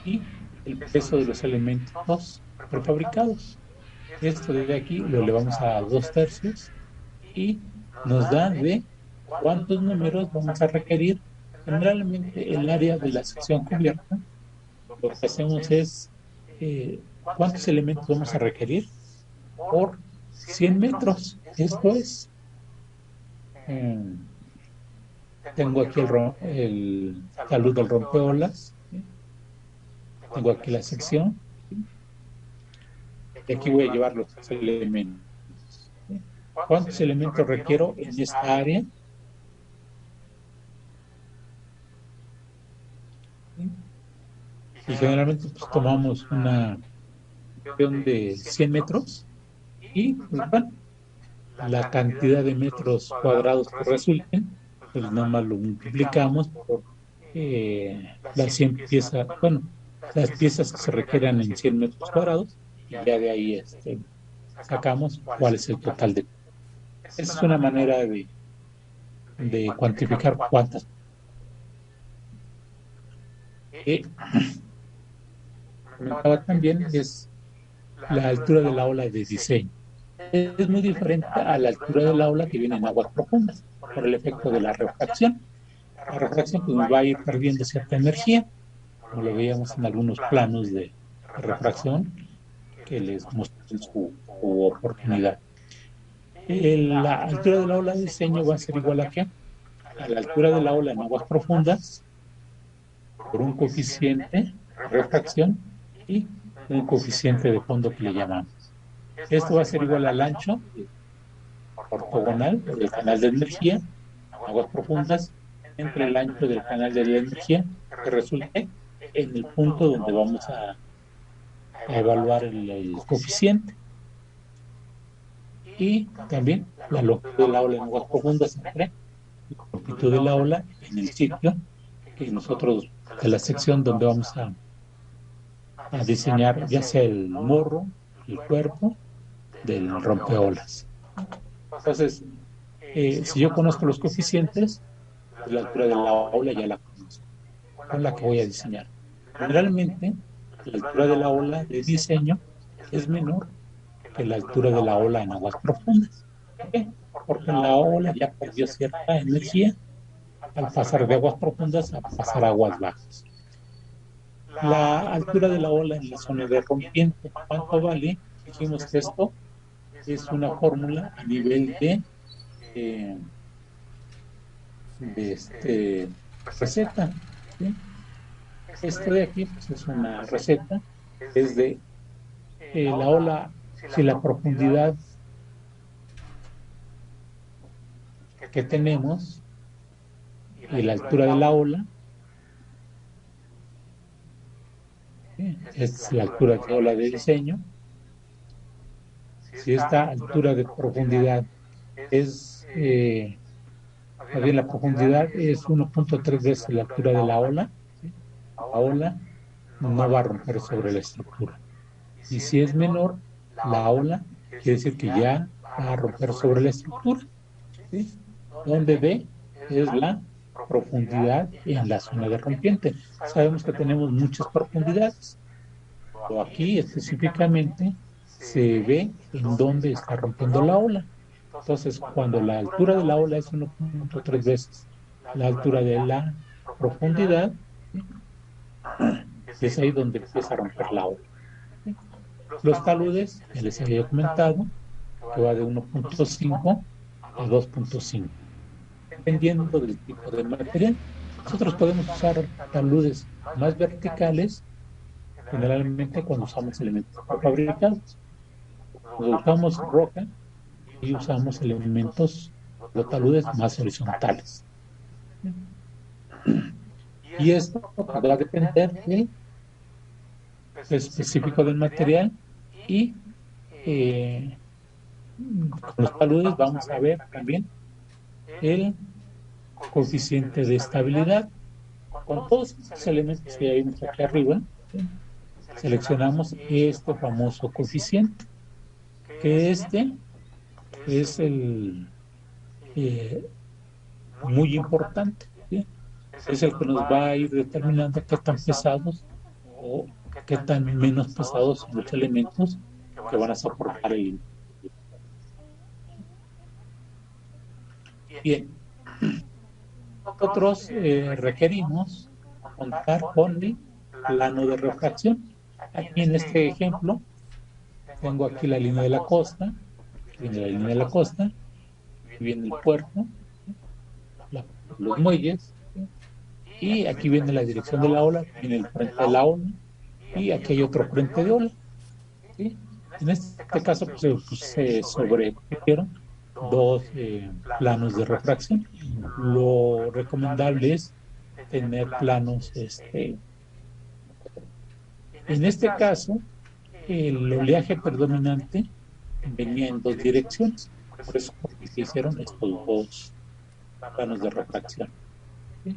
y el peso de los elementos prefabricados. Esto de aquí lo elevamos a 2/3 y nos da de cuántos números vamos a requerir. Generalmente el área de la sección cubierta, lo que hacemos es cuántos elementos vamos a requerir por 100 metros. Esto es, eh, tengo aquí la luz del rompeolas, ¿sí? Tengo aquí la sección, ¿sí? Y aquí voy a llevar los elementos. ¿Sí? ¿Cuántos elementos requiero en esta área? ¿Sí? Y generalmente pues, tomamos una sección de 100 metros y pues, bueno, la cantidad de metros cuadrados que resulten, pues nada más lo multiplicamos por las 100 piezas, bueno, las piezas que se requieran en 100 metros cuadrados, y ya de ahí sacamos cuál es el total de. Esa es una manera de cuantificar cuántas. Comentaba también es la altura de la ola de diseño. Es muy diferente a la altura de la ola que viene en aguas profundas por el efecto de la refracción. La refracción pues, va a ir perdiendo cierta energía, como lo veíamos en algunos planos de refracción que les mostré su oportunidad. La altura de la ola de diseño va a ser igual a la altura de la ola en aguas profundas por un coeficiente de refracción y un coeficiente de fondo que le llamamos. Esto va a ser igual al ancho ortogonal del canal de energía, aguas profundas, entre el ancho del canal de la energía, que resulte en el punto donde vamos a evaluar el coeficiente. Y también la longitud de la ola en aguas profundas entre la longitud de la ola en el sitio que nosotros, de la sección donde vamos a diseñar ya sea el morro, el cuerpo del rompeolas. Entonces, si yo conozco los coeficientes, pues la altura de la ola ya la conozco, con la que voy a diseñar. Generalmente, la altura de la ola de diseño es menor que la altura de la ola en aguas profundas. ¿Por qué? Porque la ola ya perdió cierta energía al pasar de aguas profundas a pasar a aguas bajas. La altura de la ola en la zona de rompiente, ¿cuánto vale? Dijimos que esto es una fórmula a nivel de receta. ¿Sí? Esto de aquí pues, es una receta, es de la ola, si la profundidad que tenemos y la altura de la ola, ¿sí? Es la altura de ola de diseño. Si esta altura de profundidad es, más bien la profundidad es 1.3 veces la altura de la ola, ¿sí? La ola no va a romper sobre la estructura. Y si es menor, la ola quiere decir que ya va a romper sobre la estructura, ¿sí? Donde D es la profundidad en la zona de rompiente. Sabemos que tenemos muchas profundidades, pero aquí específicamente se ve en dónde está rompiendo la ola. Entonces, cuando la altura de la ola es 1.3 veces la altura de la profundidad, ¿sí? Es ahí donde empieza a romper la ola. ¿Sí? Los taludes, ya les había comentado, que va de 1.5 a 2.5, dependiendo del tipo de material. Nosotros podemos usar taludes más verticales, generalmente cuando usamos elementos prefabricados. Cuando usamos roca y usamos elementos de taludes más horizontales. Y esto va a depender del específico del material y con los taludes vamos a ver también el coeficiente de estabilidad. Con todos estos elementos que ya vimos aquí arriba, ¿sí? Seleccionamos este famoso coeficiente, que este es el muy importante, ¿sí? Es el que nos va a ir determinando qué tan pesados o qué tan menos pesados son los elementos que van a soportar el. Bien, nosotros requerimos contar con el plano de refracción. Aquí en este ejemplo tengo aquí la línea de la costa, viene la línea de la costa, viene el puerto, los muelles, y aquí viene la dirección de la ola, viene el frente de la ola, y aquí hay otro frente de ola. ¿Sí? En este caso pues, se sobrepusieron dos planos de refracción. Lo recomendable es tener planos, en este caso, el oleaje predominante venía en dos direcciones, por eso se hicieron estos dos planos de refracción. ¿Sí?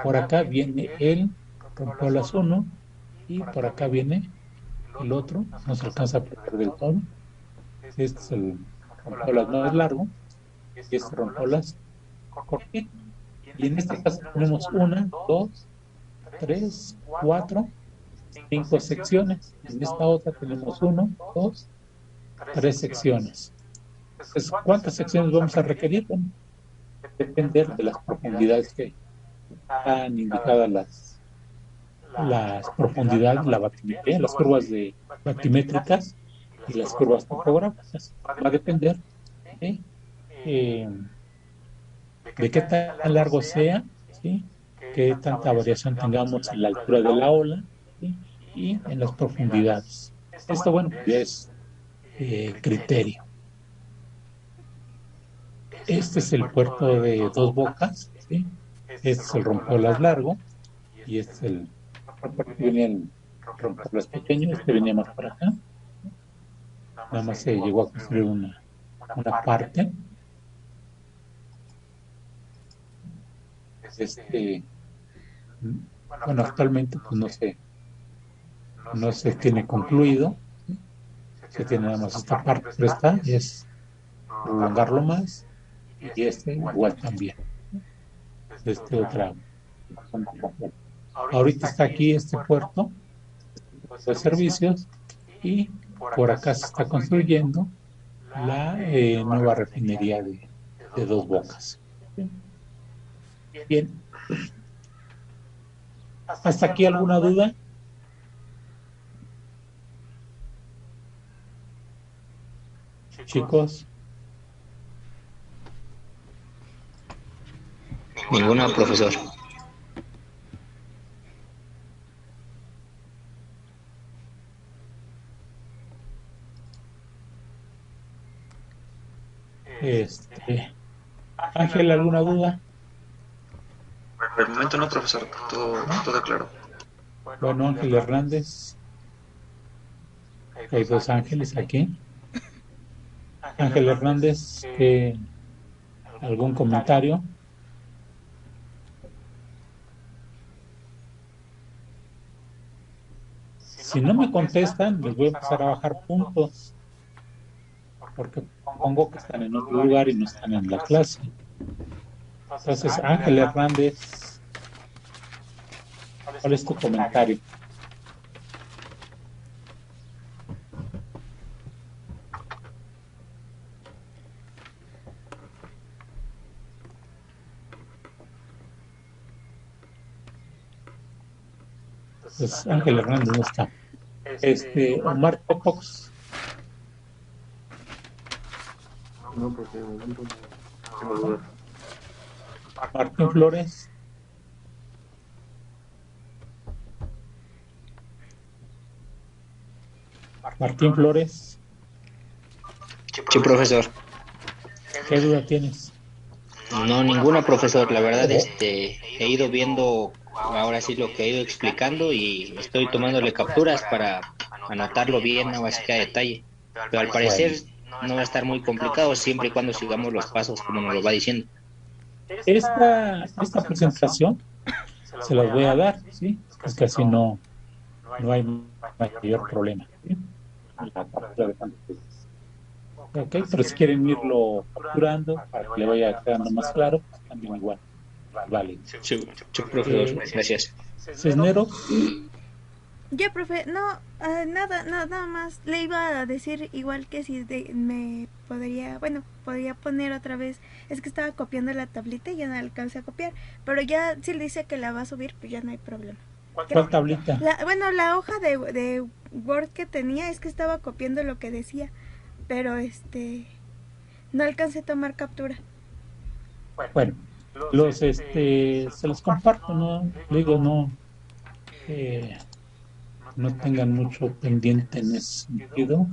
Por acá viene el rompeolas 1 y por acá viene el otro, no se alcanza a perder del todo. Este es el rompeolas más largo y este rompeolas cortito. Y en este caso tenemos una, dos, tres, cuatro, cinco secciones. En esta otra tenemos uno, dos, tres secciones. Entonces, ¿cuántas secciones vamos a requerir? Bueno, depender de las profundidades que están indicadas las profundidades, la batimetría, las curvas batimétricas y las curvas topográficas. Va a depender de, eh, de qué tan largo sea, ¿sí? Qué tanta variación tengamos en la altura de la ola, ¿sí? Y en las profundidades. Esto, bueno, es criterio. Este es el puerto de dos bocas, ¿sí? Este es el rompeolas largo y este es el venía el rompeolas pequeño, este venía más para acá. Nada más se llegó a construir una parte. Bueno, actualmente pues no se tiene concluido, ¿sí? Se tiene nada más esta parte, pero esta es prolongarlo más y este igual también. Otra. Ahorita está aquí este puerto de servicios y por acá se está construyendo la nueva refinería de dos bocas. Bien. ¿Hasta aquí alguna duda? Chicos. Ninguna, profesor. Ángel, ¿alguna duda? Por el momento no, profesor, todo claro. Bueno, Ángel Hernández. Hay dos Ángeles aquí. Ángel Hernández, ¿algún comentario? Si no me contestan, les voy a empezar a bajar puntos, porque pongo que están en otro lugar y no están en la clase. Entonces, Ángel Hernández, ¿cuál es tu comentario? Pues Ángel Hernández no está. Omar Popox. No, porque de momento no tengo dudas. Martín Flores. Martín Flores. Sí, profesor. ¿Qué duda tienes? No, ninguna, profesor. La verdad, he ido viendo ahora sí lo que he ido explicando y estoy tomándole capturas para anotarlo bien, no así que a detalle. Pero al parecer no va a estar muy complicado siempre y cuando sigamos los pasos como nos lo va diciendo. Esta presentación se las voy a dar, ¿sí? Es que así no hay mayor problema, ¿sí? Ok, pero si quieren irlo capturando para que le vaya quedando más claro, pues también igual. Vale. Sí, profesor, gracias. Cisneros. Ya, profe, no, nada más. Le iba a decir igual que si me podría poner otra vez. Es que estaba copiando la tablita y ya no alcancé a copiar. Pero ya, si le dice que la va a subir, pues ya no hay problema. ¿Cuál tablita? La hoja de Word que tenía, es que estaba copiando lo que decía. Pero no alcancé a tomar captura. Bueno, se los comparto, ¿no? Digo, no tengan mucho pendiente en ese sentido.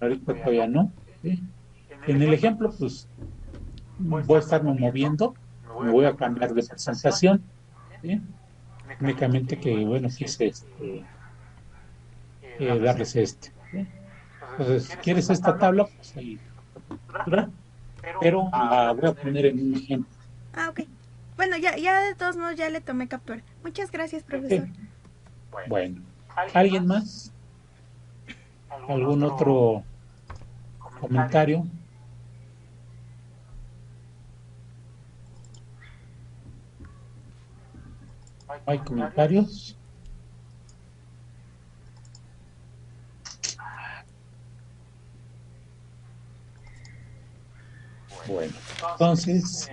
Ahorita todavía no. ¿Sí? En el ejemplo, pues voy a estarme moviendo, me voy a cambiar de presentación, ¿sí? Únicamente que, bueno, quise darles ¿sí? Entonces, si quieres esta tabla, pues ahí, pero la voy a poner en un ejemplo. Ah, ok. Bueno, ya de todos modos ya le tomé captura. Muchas gracias, profesor. Bueno, ¿alguien más? ¿Algún otro comentario? ¿No hay comentarios? Bueno, entonces,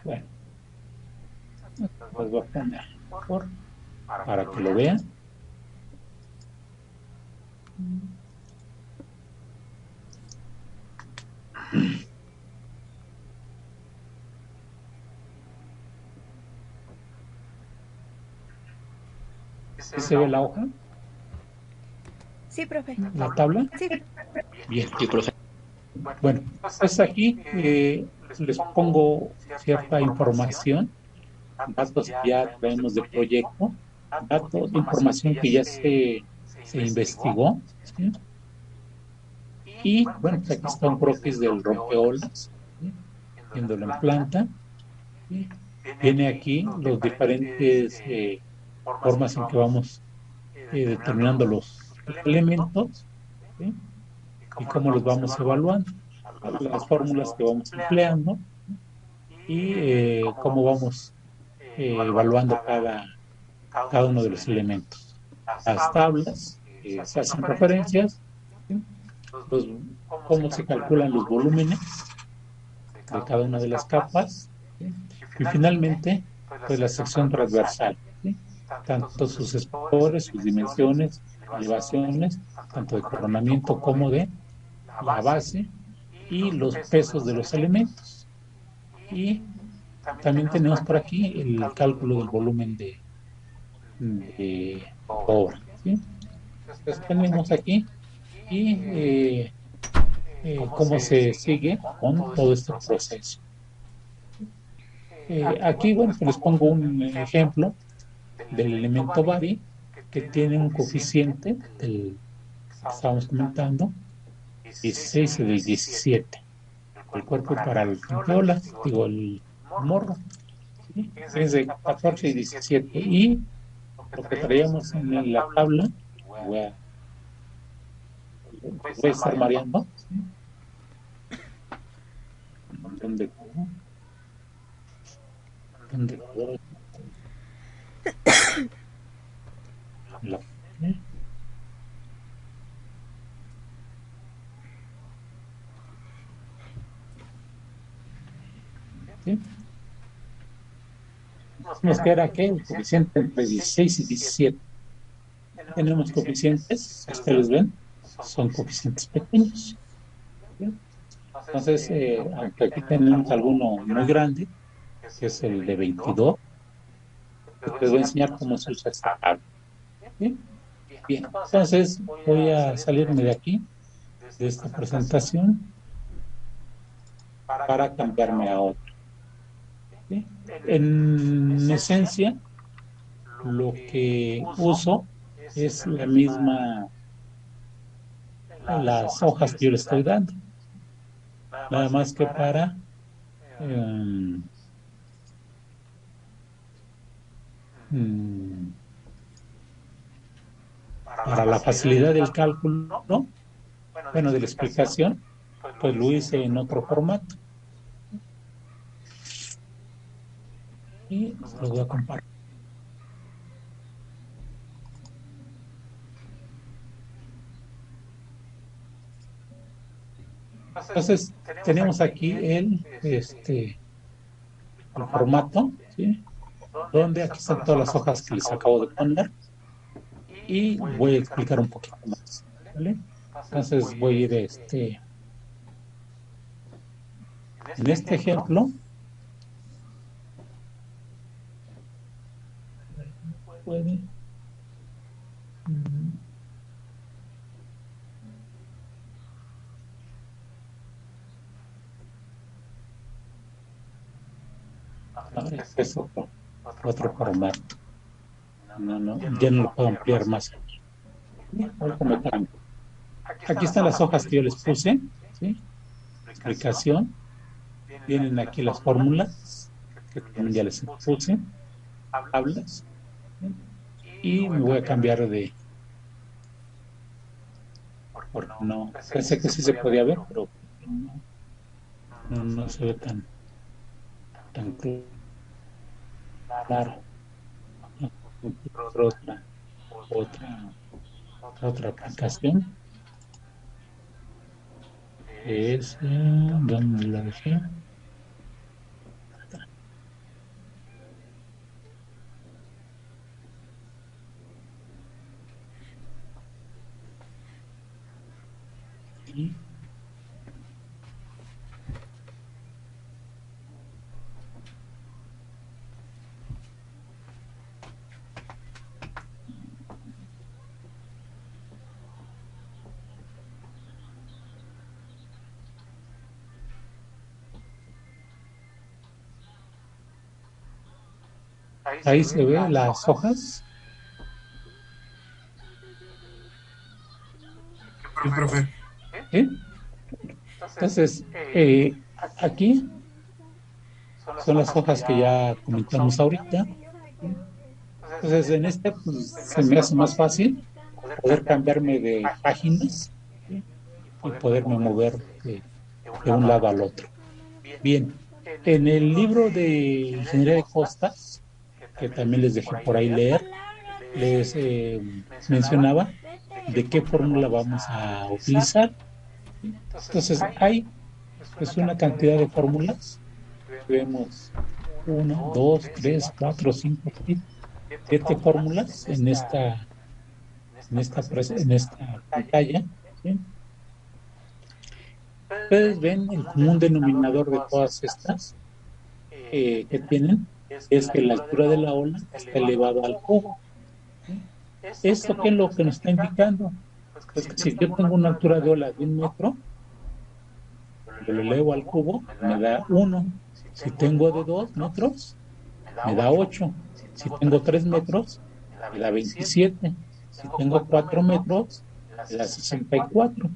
bueno, pues voy a poner por para que lo vean. ¿Se ve la hoja? Sí, profe. ¿La tabla? Sí. Bien. Sí, profe. Bueno, pues aquí les pongo cierta información, datos que ya traemos de proyecto, datos, información que ya se investigó, ¿sí? Y bueno, pues aquí está un croquis del rompeolas, ¿sí? Viéndolo en planta, ¿sí? Viene aquí los diferentes formas en que vamos determinando los elementos, ¿sí? Y cómo los vamos evaluando, las fórmulas que vamos empleando y cómo vamos evaluando cada uno de los elementos. Las tablas se hacen referencias, ¿sí? Los, cómo se calculan los volúmenes de cada una de las capas, ¿sí? Y finalmente pues la sección transversal, ¿sí? Tanto sus espesores, sus dimensiones, elevaciones, tanto de coronamiento como de la base y los pesos de los elementos. Y también tenemos por aquí el cálculo del volumen de obra, ¿sí? Entonces tenemos aquí y cómo se sigue con todo este proceso. Aquí, bueno, pues les pongo un ejemplo del elemento bari que tiene un coeficiente del que estábamos comentando, 16 y del 17. El cuerpo para el pintola, digo, el morro, ¿sí? Es de 14 y 17. Y lo que traíamos en la tabla, voy a estar mareando, ¿sí? ¿Dónde quedó? ¿Dónde quedó? La, ¿sí? Nos queda que el coeficiente entre 16 y 17. Tenemos coeficientes, ustedes ven, son coeficientes pequeños, ¿sí? Entonces, aunque aquí tenemos alguno muy grande, que es el de 22, les voy a enseñar cómo se usa esta tabla, ¿sí? Bien, entonces voy a salirme de aquí, de esta presentación, para cambiarme a otra, ¿sí? En esencia, lo que uso es la misma, las hojas que yo le estoy dando, nada más que para para la facilidad del cálculo, ¿no? Bueno, de la explicación, pues lo hice en otro formato. Y lo voy a compartir. Entonces, tenemos aquí el formato, ¿sí? Donde aquí están todas las hojas que les acabo de poner. Y voy a explicar un poquito más, ¿vale? Entonces voy a ir en este ejemplo, puede es otro formato. No, ya no lo puedo ampliar más aquí. Aquí están las hojas que yo les puse, ¿sí? aplicación. Vienen aquí las fórmulas, que también ya les puse, tablas, y me voy a cambiar de, porque no, pensé que sí se podía ver, pero no se ve tan claro. Otra aplicación es, ¿dónde la dejé? Y ahí se ve las hojas. Sí, profe. ¿Sí? Entonces, aquí son las hojas que ya comentamos ahorita. Entonces, en este pues, se me hace más fácil poder cambiarme de páginas, ¿sí? Y poderme mover de un lado al otro. Bien, en el libro de Ingeniería de Costas, que también les dejé por ahí leer, les mencionaba de qué fórmula vamos a utilizar. Entonces, hay pues una cantidad de fórmulas. Vemos 1, 2, 3, 4, 5, 6, 7 fórmulas en esta pantalla, ¿sí? Ustedes ven el común denominador de todas estas que tienen, es que la altura de la ola está elevada al cubo, ¿sí? ¿Esto qué es lo que nos está indicando? Pues que si yo tengo una altura de ola de 1 metro, lo elevo al cubo, me da 1. Si tengo de 2 metros, me da 8. Si tengo 3 metros, me da 27. Si tengo 4 metros, me da 64.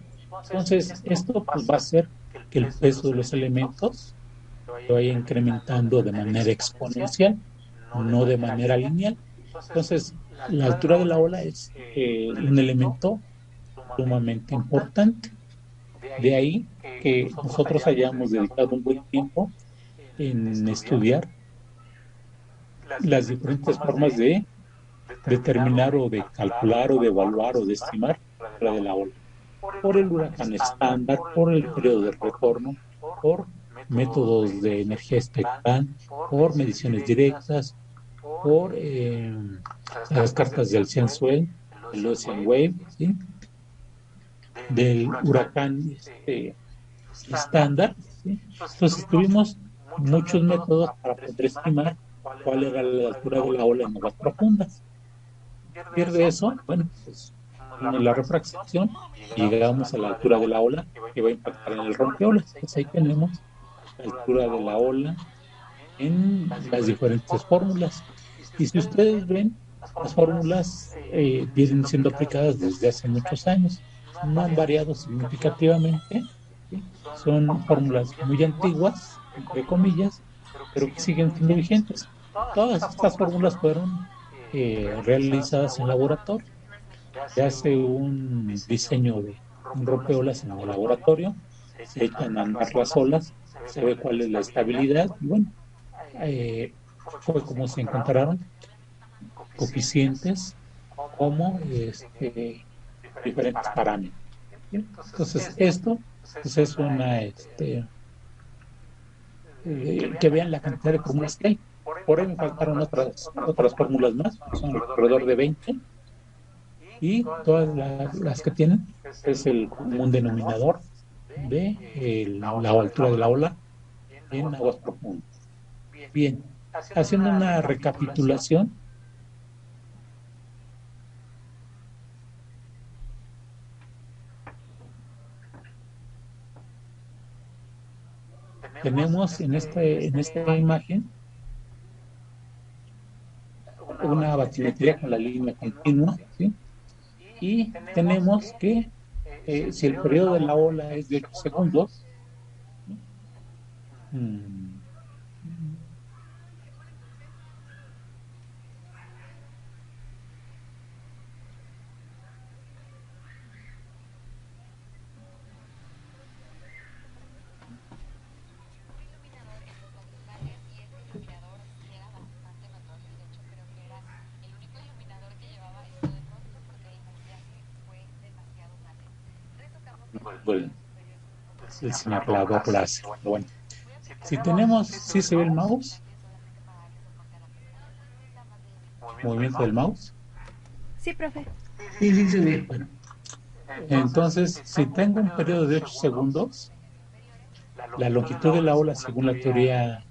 Entonces, esto pues, va a hacer que el peso de los elementos se vaya incrementando de manera exponencial, no de manera lineal. Entonces, la altura de la ola es un elemento sumamente importante. De ahí que nosotros hayamos dedicado un buen tiempo en estudiar las diferentes formas de determinar o de calcular o de evaluar o de estimar la altura de la ola. Por el huracán estándar, por el periodo de retorno, por métodos de energía espectral, por mediciones directas, por las cartas del Ocean Swell, el Ocean Wave, ¿sí? Del huracán estándar, ¿sí? Entonces tuvimos muchos métodos para poder estimar cuál era la altura de la ola en aguas profundas. Pierde eso, bueno, pues la refracción y llegamos a la altura de la ola que va a impactar en el rompeolas. Pues ahí tenemos la altura de la ola en las diferentes fórmulas. Y si ustedes ven, las fórmulas vienen siendo aplicadas desde hace muchos años. No han variado significativamente, ¿sí? Son fórmulas muy antiguas, entre comillas, pero que siguen siendo vigentes. Todas estas fórmulas fueron realizadas en laboratorio. Se hace un diseño de un rompeolas en el laboratorio, se echan a andar las olas, se ve cuál es la estabilidad, y bueno, fue como se encontraron coeficientes como diferentes parámetros. ¿Sí? Entonces, esto pues es una que vean la cantidad de fórmulas que hay. Por ahí me faltaron otras fórmulas más, son alrededor de 20, y todas las que tienen es el común denominador de la altura de la ola en aguas profundas. Bien, haciendo una recapitulación, tenemos en esta imagen una batimetría con la línea continua, ¿sí? Y tenemos que si el periodo de la ola es de 8 segundos, Mm, bueno, el señalador láser. Pero bueno, si tenemos, si se ve el mouse, movimiento del mouse. Sí, profe. Sí, sí, se ve. Bueno, entonces, si tengo un periodo de 8 segundos, la longitud de la ola, según la teoría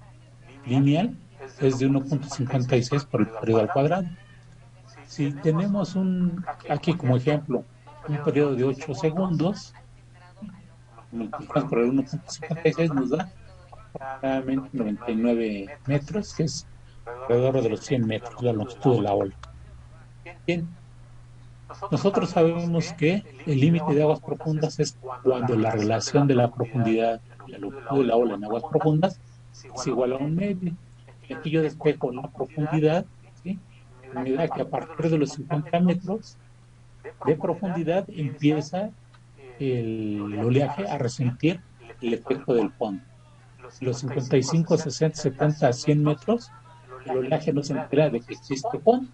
lineal, es de 1.56 por el periodo al cuadrado. Si tenemos aquí como ejemplo, un periodo de 8 segundos, multiplicamos por el 1.56 nos da aproximadamente 99 metros, que es alrededor de los 100 metros, la longitud de la ola. Bien, nosotros sabemos que el límite de aguas profundas es cuando la relación de la profundidad y la longitud de la ola en aguas profundas es igual a un medio. Y aquí yo despejo la profundidad, ¿sí? Me da que a partir de los 50 metros de profundidad empieza el oleaje a resentir el efecto del fondo. Los 55, 60, 70 a 100 metros, el oleaje no se entera de que existe fondo.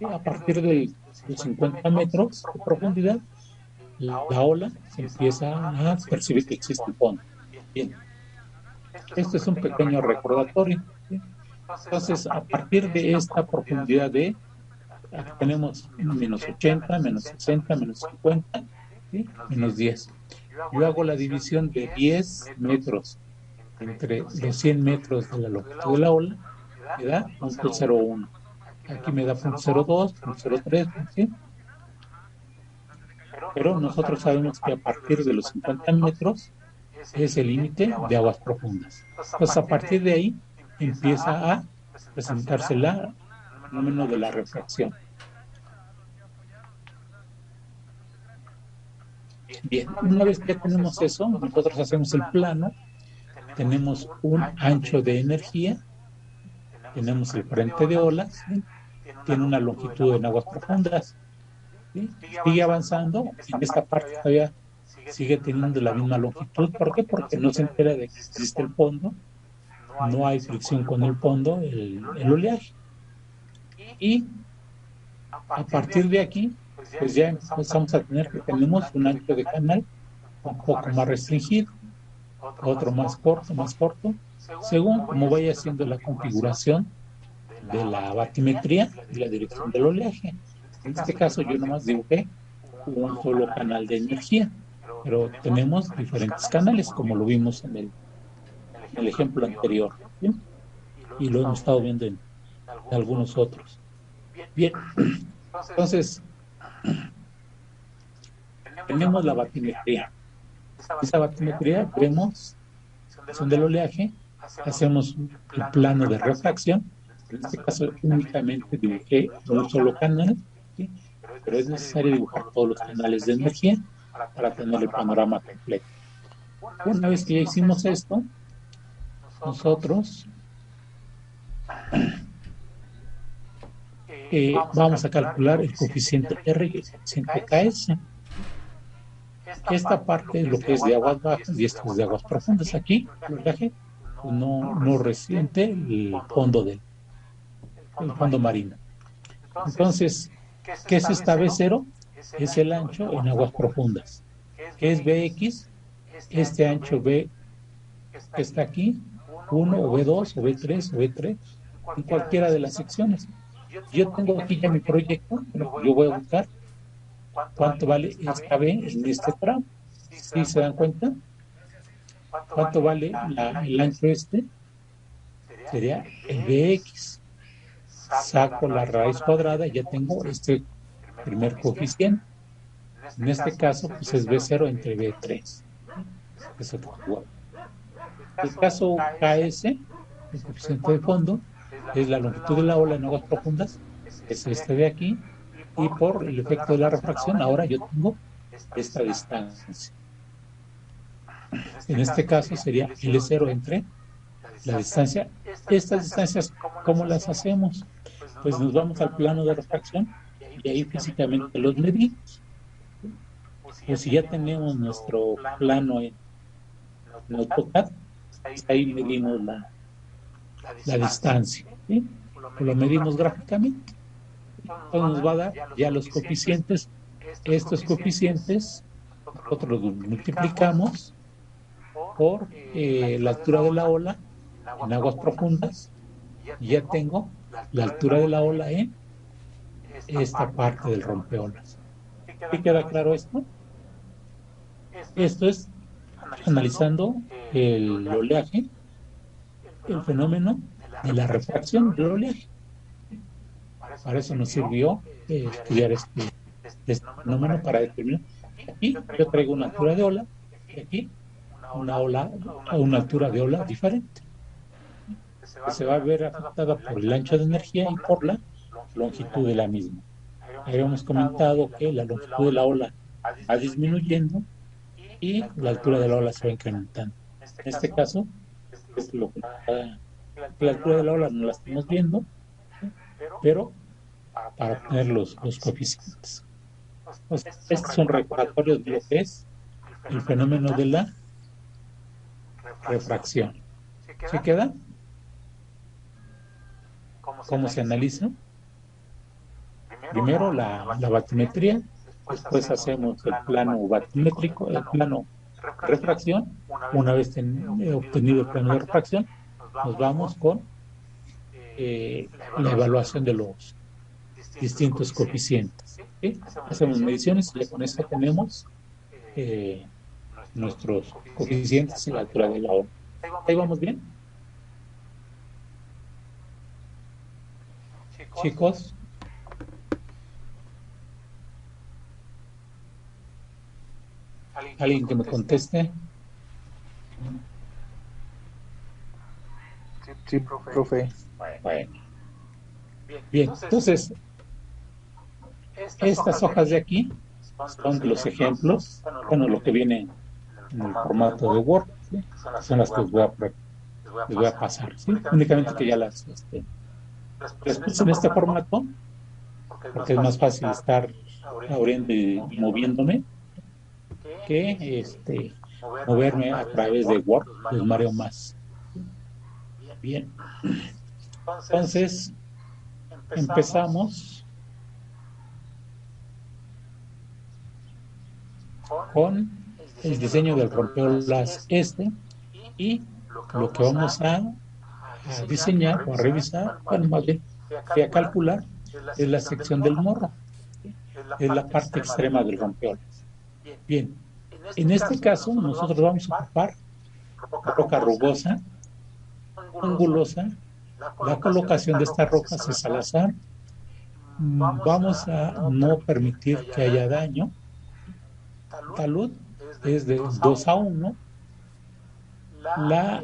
A partir de los 50 metros de profundidad, la ola se empieza a percibir que existe fondo. Bien, esto es un pequeño recordatorio, ¿sí? Entonces, a partir de esta profundidad aquí tenemos menos 80, menos 60, menos 50, ¿sí? Menos 10. Yo hago la división de 10 metros entre los 100 metros de la longitud de la ola, me da 0.01. Aquí me da 0.02, 0.03, ¿sí? Pero nosotros sabemos que a partir de los 50 metros es el límite de aguas profundas. Entonces, a partir de ahí empieza a presentarse el fenómeno de la refracción. Bien, una vez que tenemos eso, nosotros hacemos el plano, tenemos un ancho de energía, tenemos el frente de olas, ¿sí? Tiene una longitud en aguas profundas, ¿sí? Sigue avanzando, en esta parte todavía sigue teniendo la misma longitud. ¿Por qué? Porque no se entera de que existe el fondo, no hay fricción con el fondo, el oleaje. Y a partir de aquí, pues ya empezamos a tener que tenemos un ancho de canal un poco más restringido, otro más corto, según como vaya siendo la configuración de la batimetría y la dirección del oleaje. En este caso yo nomás dibujé un solo canal de energía, pero tenemos diferentes canales, como lo vimos en el ejemplo anterior, ¿sí? Y lo hemos estado viendo en algunos otros. Bien, entonces tenemos la batimetría. Esa batimetría vemos son del oleaje, hacemos el plano de refracción. En este caso únicamente dibujé un solo canal, ¿sí? Pero es necesario dibujar todos los canales de energía para tener el panorama completo. Una vez que ya hicimos esto, nosotros vamos a calcular el coeficiente R y el coeficiente KS. Esta parte es lo que es de aguas bajas y esto es de aguas profundas. Aquí el oleaje no resiente el fondo marino. Entonces, ¿qué es esta B0? Es el ancho en aguas profundas. ¿Qué es BX? Este ancho B que está aquí, 1 o B2 o B3 o B3, en cualquiera de las secciones. Yo tengo aquí ya mi proyecto, pero yo voy a buscar cuánto vale esta B en este tramo. ¿Sí se dan cuenta? ¿Cuánto vale el ancho este? Sería el BX. Saco la raíz cuadrada y ya tengo este primer coeficiente. En este caso, pues es B0 entre B3. Eso es igual. El caso KS, el coeficiente de fondo, es la longitud de la ola en aguas profundas, es este de aquí, y por el efecto de la refracción, ahora yo tengo esta distancia. En este caso sería L0 entre la distancia. Estas distancias, ¿cómo las hacemos? Pues nos vamos al plano de refracción y ahí físicamente los medimos. Pues si ya tenemos nuestro plano en AutoCAD, pues ahí medimos la distancia, ¿sí? Lo medimos gráficamente. Entonces nos va a dar ya los coeficientes. Estos coeficientes nosotros los multiplicamos por la altura de la ola en aguas profundas y ya tengo la altura de la ola en esta parte del rompeolas. ¿Sí queda claro esto? Esto es analizando el oleaje, el fenómeno de la refracción del oleaje. Para eso nos sirvió estudiar este fenómeno para determinar. Aquí yo traigo una altura de ola y aquí una altura de ola diferente, que se va a ver afectada por el ancho de energía y por la longitud de la misma. Habíamos comentado que la longitud de la ola va disminuyendo y la altura de la ola se va incrementando. En este caso, es lo que la altura de la ola no la estamos viendo, pero para obtener los coeficientes. Pues, estos son recordatorios de lo que es el fenómeno de la refracción. ¿Sí queda? ¿Cómo se analiza? Primero la batimetría, después hacemos el plano batimétrico, el plano refracción. Una vez obtenido el plano de refracción, nos vamos con la evaluación de los distintos coeficientes. ¿Sí? Hacemos mediciones y con esto tenemos nuestros coeficientes y la altura de la ola. ¿Ahí vamos bien? Chicos. ¿Alguien que me conteste? Sí, profe. Bueno. Bien, entonces, estas hojas de aquí son los ejemplos, bueno, lo que viene en el formato de Word, ¿sí? Son las que les voy a pasar, ¿sí? Únicamente que ya las puse en este formato, porque es más fácil estar abriendo y moviéndome que moverme a través de Word, los mareo más. Bien, entonces empezamos con el diseño del rompeolas y lo que vamos a diseñar o a revisar, bueno, más bien a calcular, es la sección del morro, es la parte extrema del rompeolas. Bien, en este caso nosotros vamos a ocupar roca rugosa, angulosa. La colocación de estas rocas es al azar. Vamos a no permitir que haya daño. Talud es de 2:1. La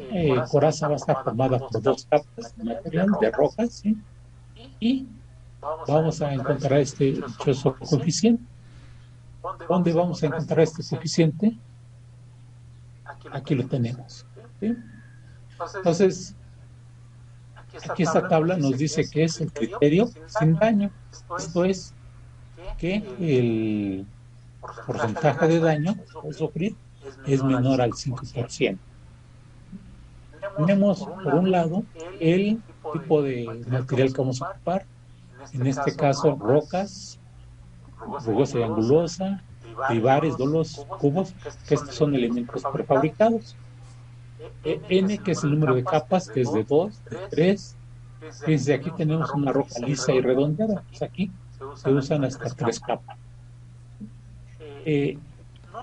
coraza va a estar formada por 2 capas de material de rocas, ¿sí? Y vamos a encontrar este dichoso coeficiente. ¿Dónde vamos a encontrar este coeficiente? Aquí lo tenemos, ¿sí? Entonces, aquí esta tabla nos dice que es el criterio sin daño. Esto es que el porcentaje de daño a sufrir es menor al 5%. Tenemos, por un lado, el tipo de material que vamos a ocupar. En este caso, rocas, rugosa y angulosa, tribares, dolos, cubos, que estos son elementos prefabricados. N, que es el número de capas, que es de 2, de 3. Desde aquí tenemos una roca lisa y redondeada. Pues aquí se usan hasta 3 capas.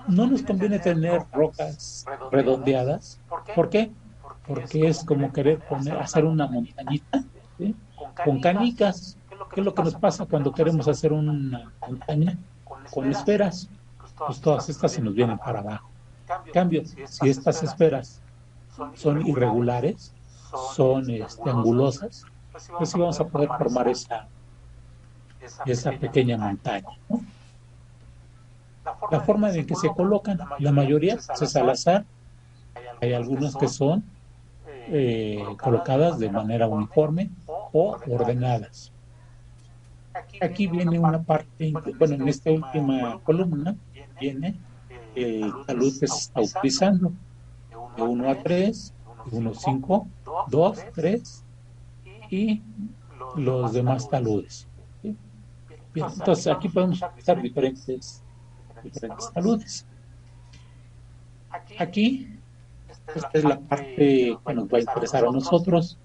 No nos conviene tener rocas redondeadas. ¿Por qué? Porque es como querer hacer una montañita, ¿sí? Con canicas. ¿Qué es lo que nos pasa cuando queremos hacer una montaña con esferas? Pues todas estas se nos vienen para abajo. En cambio, si estas esferas son irregulares, son angulosas, pues sí vamos a poder formar esa pequeña montaña, ¿no? La forma en que se colocan, la mayoría pues, es al azar. Hay algunos que son colocadas de manera uniforme o ordenadas. Aquí viene una parte, bueno, en esta última columna viene el talud que se está utilizando, de 1 a 3, 1, 5, 2, 3 y los demás taludes. ¿Sí? Bien, entonces aquí podemos utilizar diferentes taludes. Aquí, esta es la parte que nos va a interesar a nosotros.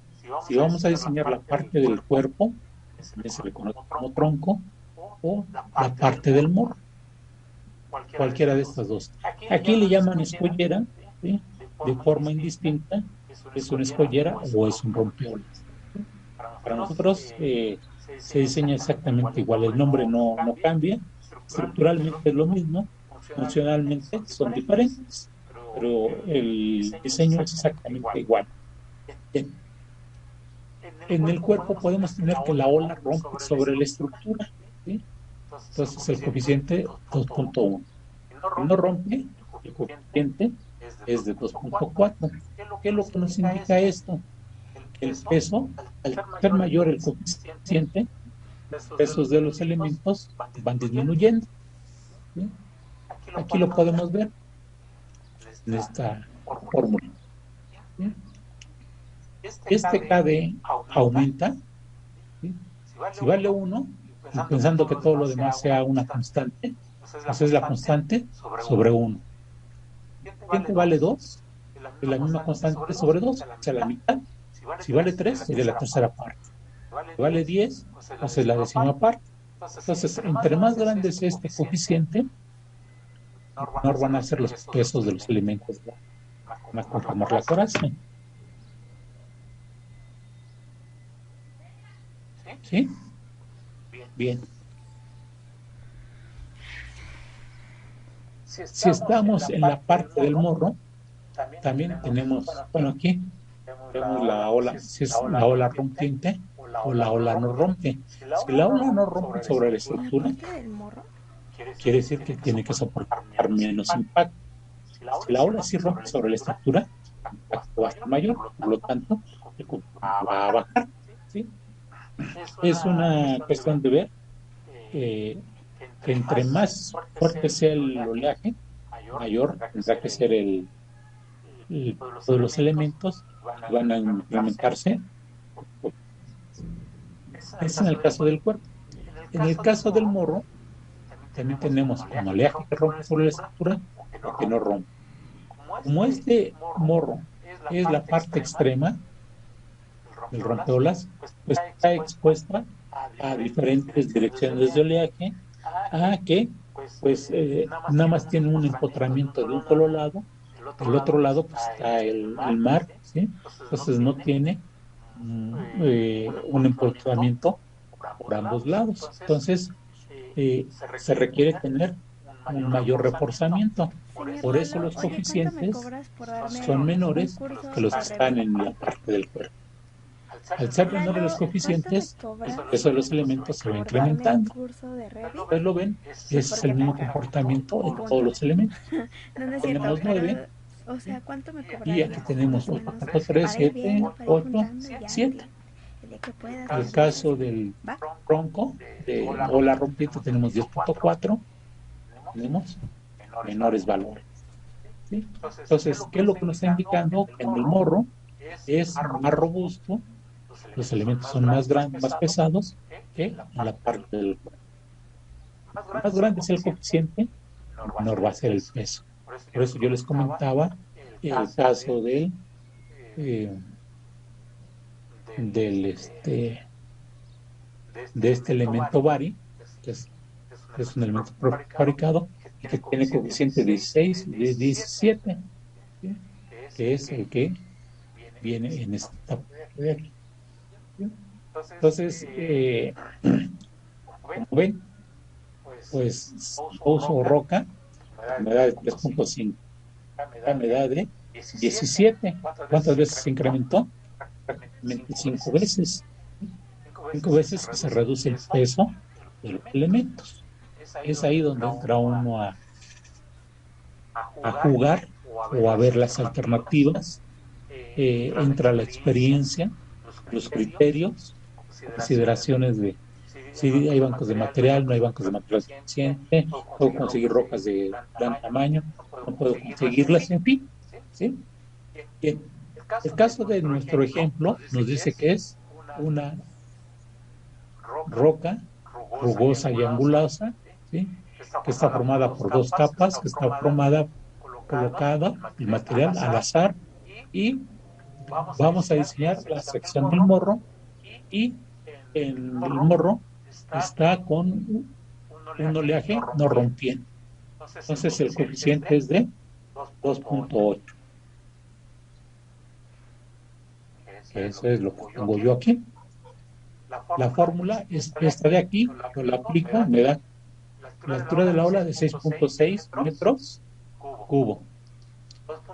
Si vamos a diseñar la parte del cuerpo, se le conoce como tronco, o la parte del morro, cualquiera de estas dos. Aquí le llaman escollera, ¿sí? De forma indistinta, es una escollera o es un rompeolas. ¿Sí? Para nosotros se diseña exactamente igual, el nombre no cambia, estructuralmente es lo mismo, funcionalmente son diferentes, pero el diseño es exactamente igual. Bien. En el cuerpo podemos tener que la ola rompe sobre la estructura, ¿sí? Entonces el coeficiente 2.1. Si no rompe, el coeficiente es de 2.4. ¿Qué es lo que nos indica esto? El peso, al ser mayor el coeficiente, los pesos de los elementos van disminuyendo, ¿sí? Aquí lo podemos ver en esta fórmula, ¿sí? Este KD aumenta, ¿sí? Si vale 1, y pensando que todo lo demás sea una constante, pues es la constante sobre 1. Si vale 2, es la misma constante sobre 2, o sea, la mitad. Si vale 3, sería la tercera parte. Si vale 10, pues es la décima parte. Entonces, entre más grande es este coeficiente, menor van a ser los pesos de los elementos que van a conformar la coraza. ¿Sí? Bien. Si estamos en la parte del morro, también tenemos, bueno, aquí vemos la ola, si es la ola rompiente o la ola no rompe. Si la ola no rompe sobre la estructura, quiere decir que tiene que soportar menos impacto. Si la ola sí rompe sobre la estructura, el impacto va a ser mayor, por lo tanto, el conjunto va a bajar, ¿sí? Es una cuestión de ver que entre más fuerte sea el oleaje, mayor tendrá que ser el de los elementos que van a implementarse. Es en el caso del cuerpo. En el caso del morro, también tenemos un oleaje que rompe sobre la estructura o que no rompe. Como este morro es la parte extrema del rompeolas, pues está expuesta a diferentes direcciones de oleaje, a que pues nada más tiene un empotramiento de un solo lado, del otro lado pues está el mar, ¿sí? Entonces no tiene un empotramiento por ambos lados. Entonces se requiere tener un mayor reforzamiento. Por eso los coeficientes son menores que los que están en la parte del cuerpo. Al ser menores los coeficientes, el peso de los elementos se va incrementando. Ustedes lo ven, ese es el mismo comportamiento en todos los elementos. Tenemos 9, y aquí tenemos 8.3, 7, 8, 7. En el caso del tronco, de ola rompiente, tenemos 10.4, tenemos menores valores, ¿sí? Entonces, ¿qué es lo que nos está indicando? Que en el morro es más robusto, los elementos son más grandes, más pesados que en la parte del cuerpo. Más grande es el coeficiente, menor va a ser el peso. Por eso yo les comentaba el caso de este elemento bari, que es un elemento fabricado y que tiene coeficiente 16 y 17, ¿sí? Que es el que viene en esta parte de aquí. ¿Sí? Entonces, como ven, pues uso roca, me da de 3.5, me da de 17. ¿Cuántas veces se incrementó? Prácticamente 5 veces. 5 veces que se reduce el peso de los elementos. Es ahí donde entra uno a jugar o a ver las alternativas entra la experiencia, los criterios, consideraciones de si hay bancos de material, no hay bancos de material suficiente, puedo conseguir rocas de gran tamaño, no puedo conseguirlas, en fin, ¿sí? Bien, el caso de nuestro ejemplo nos dice que es una roca rugosa y angulosa, ¿sí? Que está formada por dos capas, que está formada, colocada el material al azar, y vamos a diseñar la sección del morro, y el morro está con un oleaje no rompiente. Entonces el coeficiente es de 2.8. Eso es lo que tengo yo aquí. La fórmula es esta de aquí, yo la aplico, me da la altura de la ola de 6.6 metros cubo.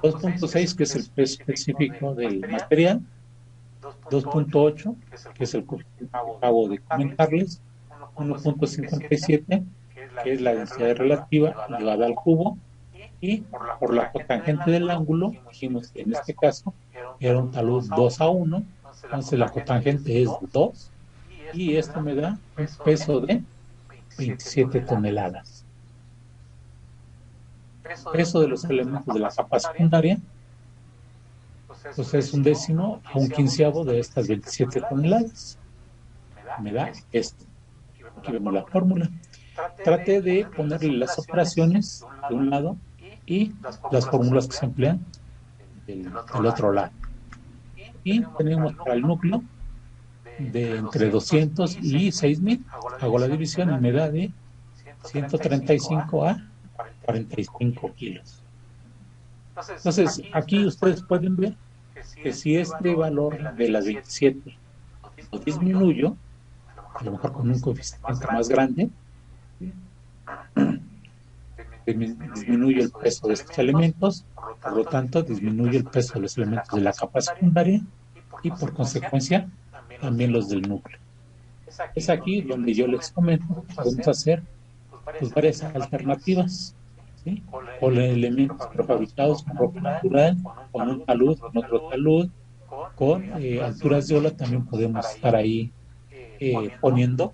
2.6, que es el peso específico del material. 2.8, que es el coeficiente que acabo de comentarles. 1.57, que es la densidad relativa elevada al cubo. Y por la cotangente del ángulo, dijimos que en este caso era un talud 2:1, entonces la cotangente es 2, y esto me da un peso de 27 toneladas. Peso de los elementos de la capa secundaria, pues es un décimo a un quinceavo de estas 27 toneladas. Me da esto. Aquí vemos la fórmula. Traté de ponerle las operaciones de un lado y las fórmulas que se emplean del otro lado. Y tenemos para el núcleo de entre 200 y 6000, hago la división y me da de 135 a 45 kilos. Entonces, aquí ustedes pueden ver que si este valor de las 27 lo disminuyo, a lo mejor con un coeficiente más grande, disminuye el peso de estos elementos, por lo tanto disminuye el peso de los elementos de la capa secundaria y por consecuencia también los del núcleo. Es aquí donde yo les comento que podemos hacer pues varias alternativas, ¿sí? Con elementos prefabricados con roca natural, con un talud, con otro talud, con alturas de ola también podemos estar ahí poniendo,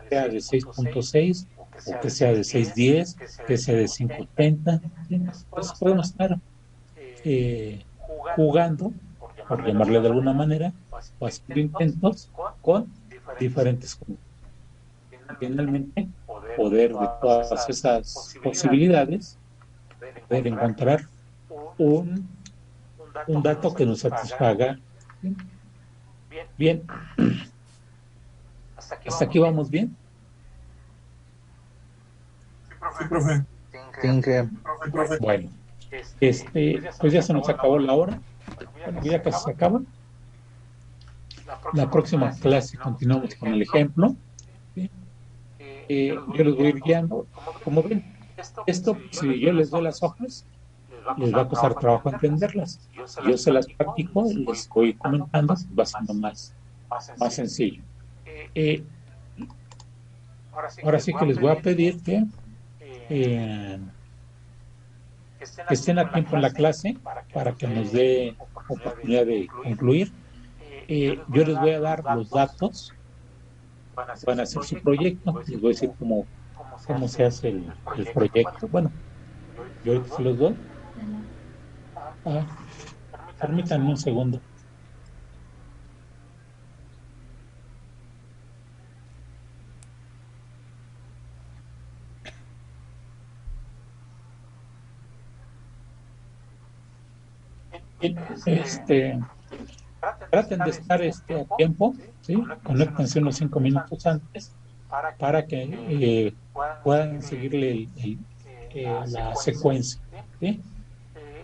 sea de 6.6 o que sea de 6.10, que sea de 5.30, ¿sí? Entonces podemos estar jugando, por llamarle de alguna manera, o haciendo intentos con diferentes condiciones. Finalmente, poder de todas esas posibilidades, poder encontrar un dato que nos satisfaga. Bien, hasta aquí vamos bien. Sí, profe. Bueno, pues ya se nos acabó la hora. Bueno, ya casi se acaba. La próxima clase continuamos con el ejemplo. ¿Sí? Yo les voy a ir guiando. Como ven, esto, si yo les doy las hojas, les va a costar trabajo entenderlas. Si yo se las practico y les voy comentando, va siendo más sencillo. Ahora sí que les voy a pedir que estén a tiempo en la clase para que nos dé oportunidad de concluir. Yo les voy a dar los datos, van a hacer su proyecto, les voy a decir cómo se hace el proyecto. Bueno, yo ahorita se los doy. Permítanme un segundo. Traten de estar a tiempo, ¿sí? Conéctense unos 5 minutos antes para que puedan seguirle la secuencia, ¿sí?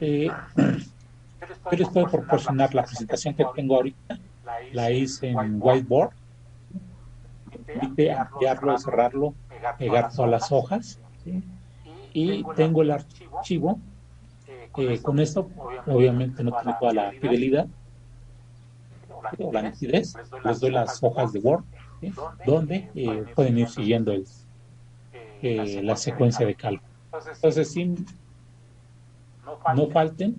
Yo les puedo proporcionar la presentación que tengo ahorita, la hice en whiteboard, permite ampliarlo, cerrarlo, pegar todas las hojas, ¿sí? Y tengo el archivo. Con esto, obviamente, no tiene toda la fidelidad o la nitidez. Les doy las hojas de Word, ¿sí? Donde pueden ir siguiendo la secuencia de cálculo. Entonces, sí, no falten,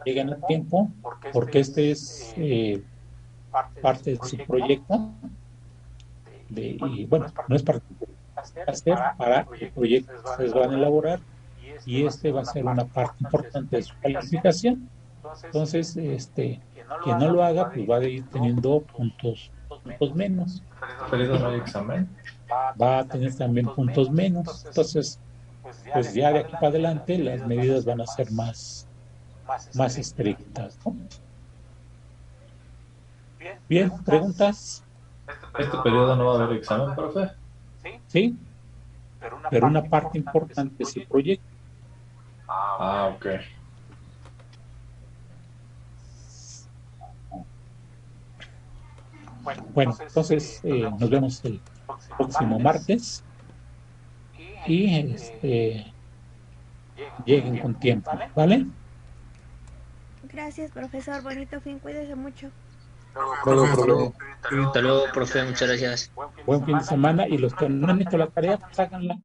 lleguen a tiempo, porque este es parte de su proyecto. Y bueno, no es para hacer, para el proyecto que ustedes van a elaborar, y este va a ser una parte importante de su calificación. Entonces, quien no lo haga, pues va a ir teniendo puntos menos. ¿Periodo no hay examen? Va a tener también puntos menos. Entonces, pues ya de aquí para adelante las medidas van a ser más estrictas, ¿no? Bien, ¿preguntas? ¿Este periodo no va a haber examen, profe? Sí, pero una parte importante de su proyecto. Ah, ok. Bueno, entonces nos vemos el próximo martes y lleguen con tiempo, ¿vale? Gracias, profesor. Bonito fin. Cuídese mucho. Hasta luego, profe, muchas gracias. Buen fin de semana, y los que no han hecho la tarea, pues háganla.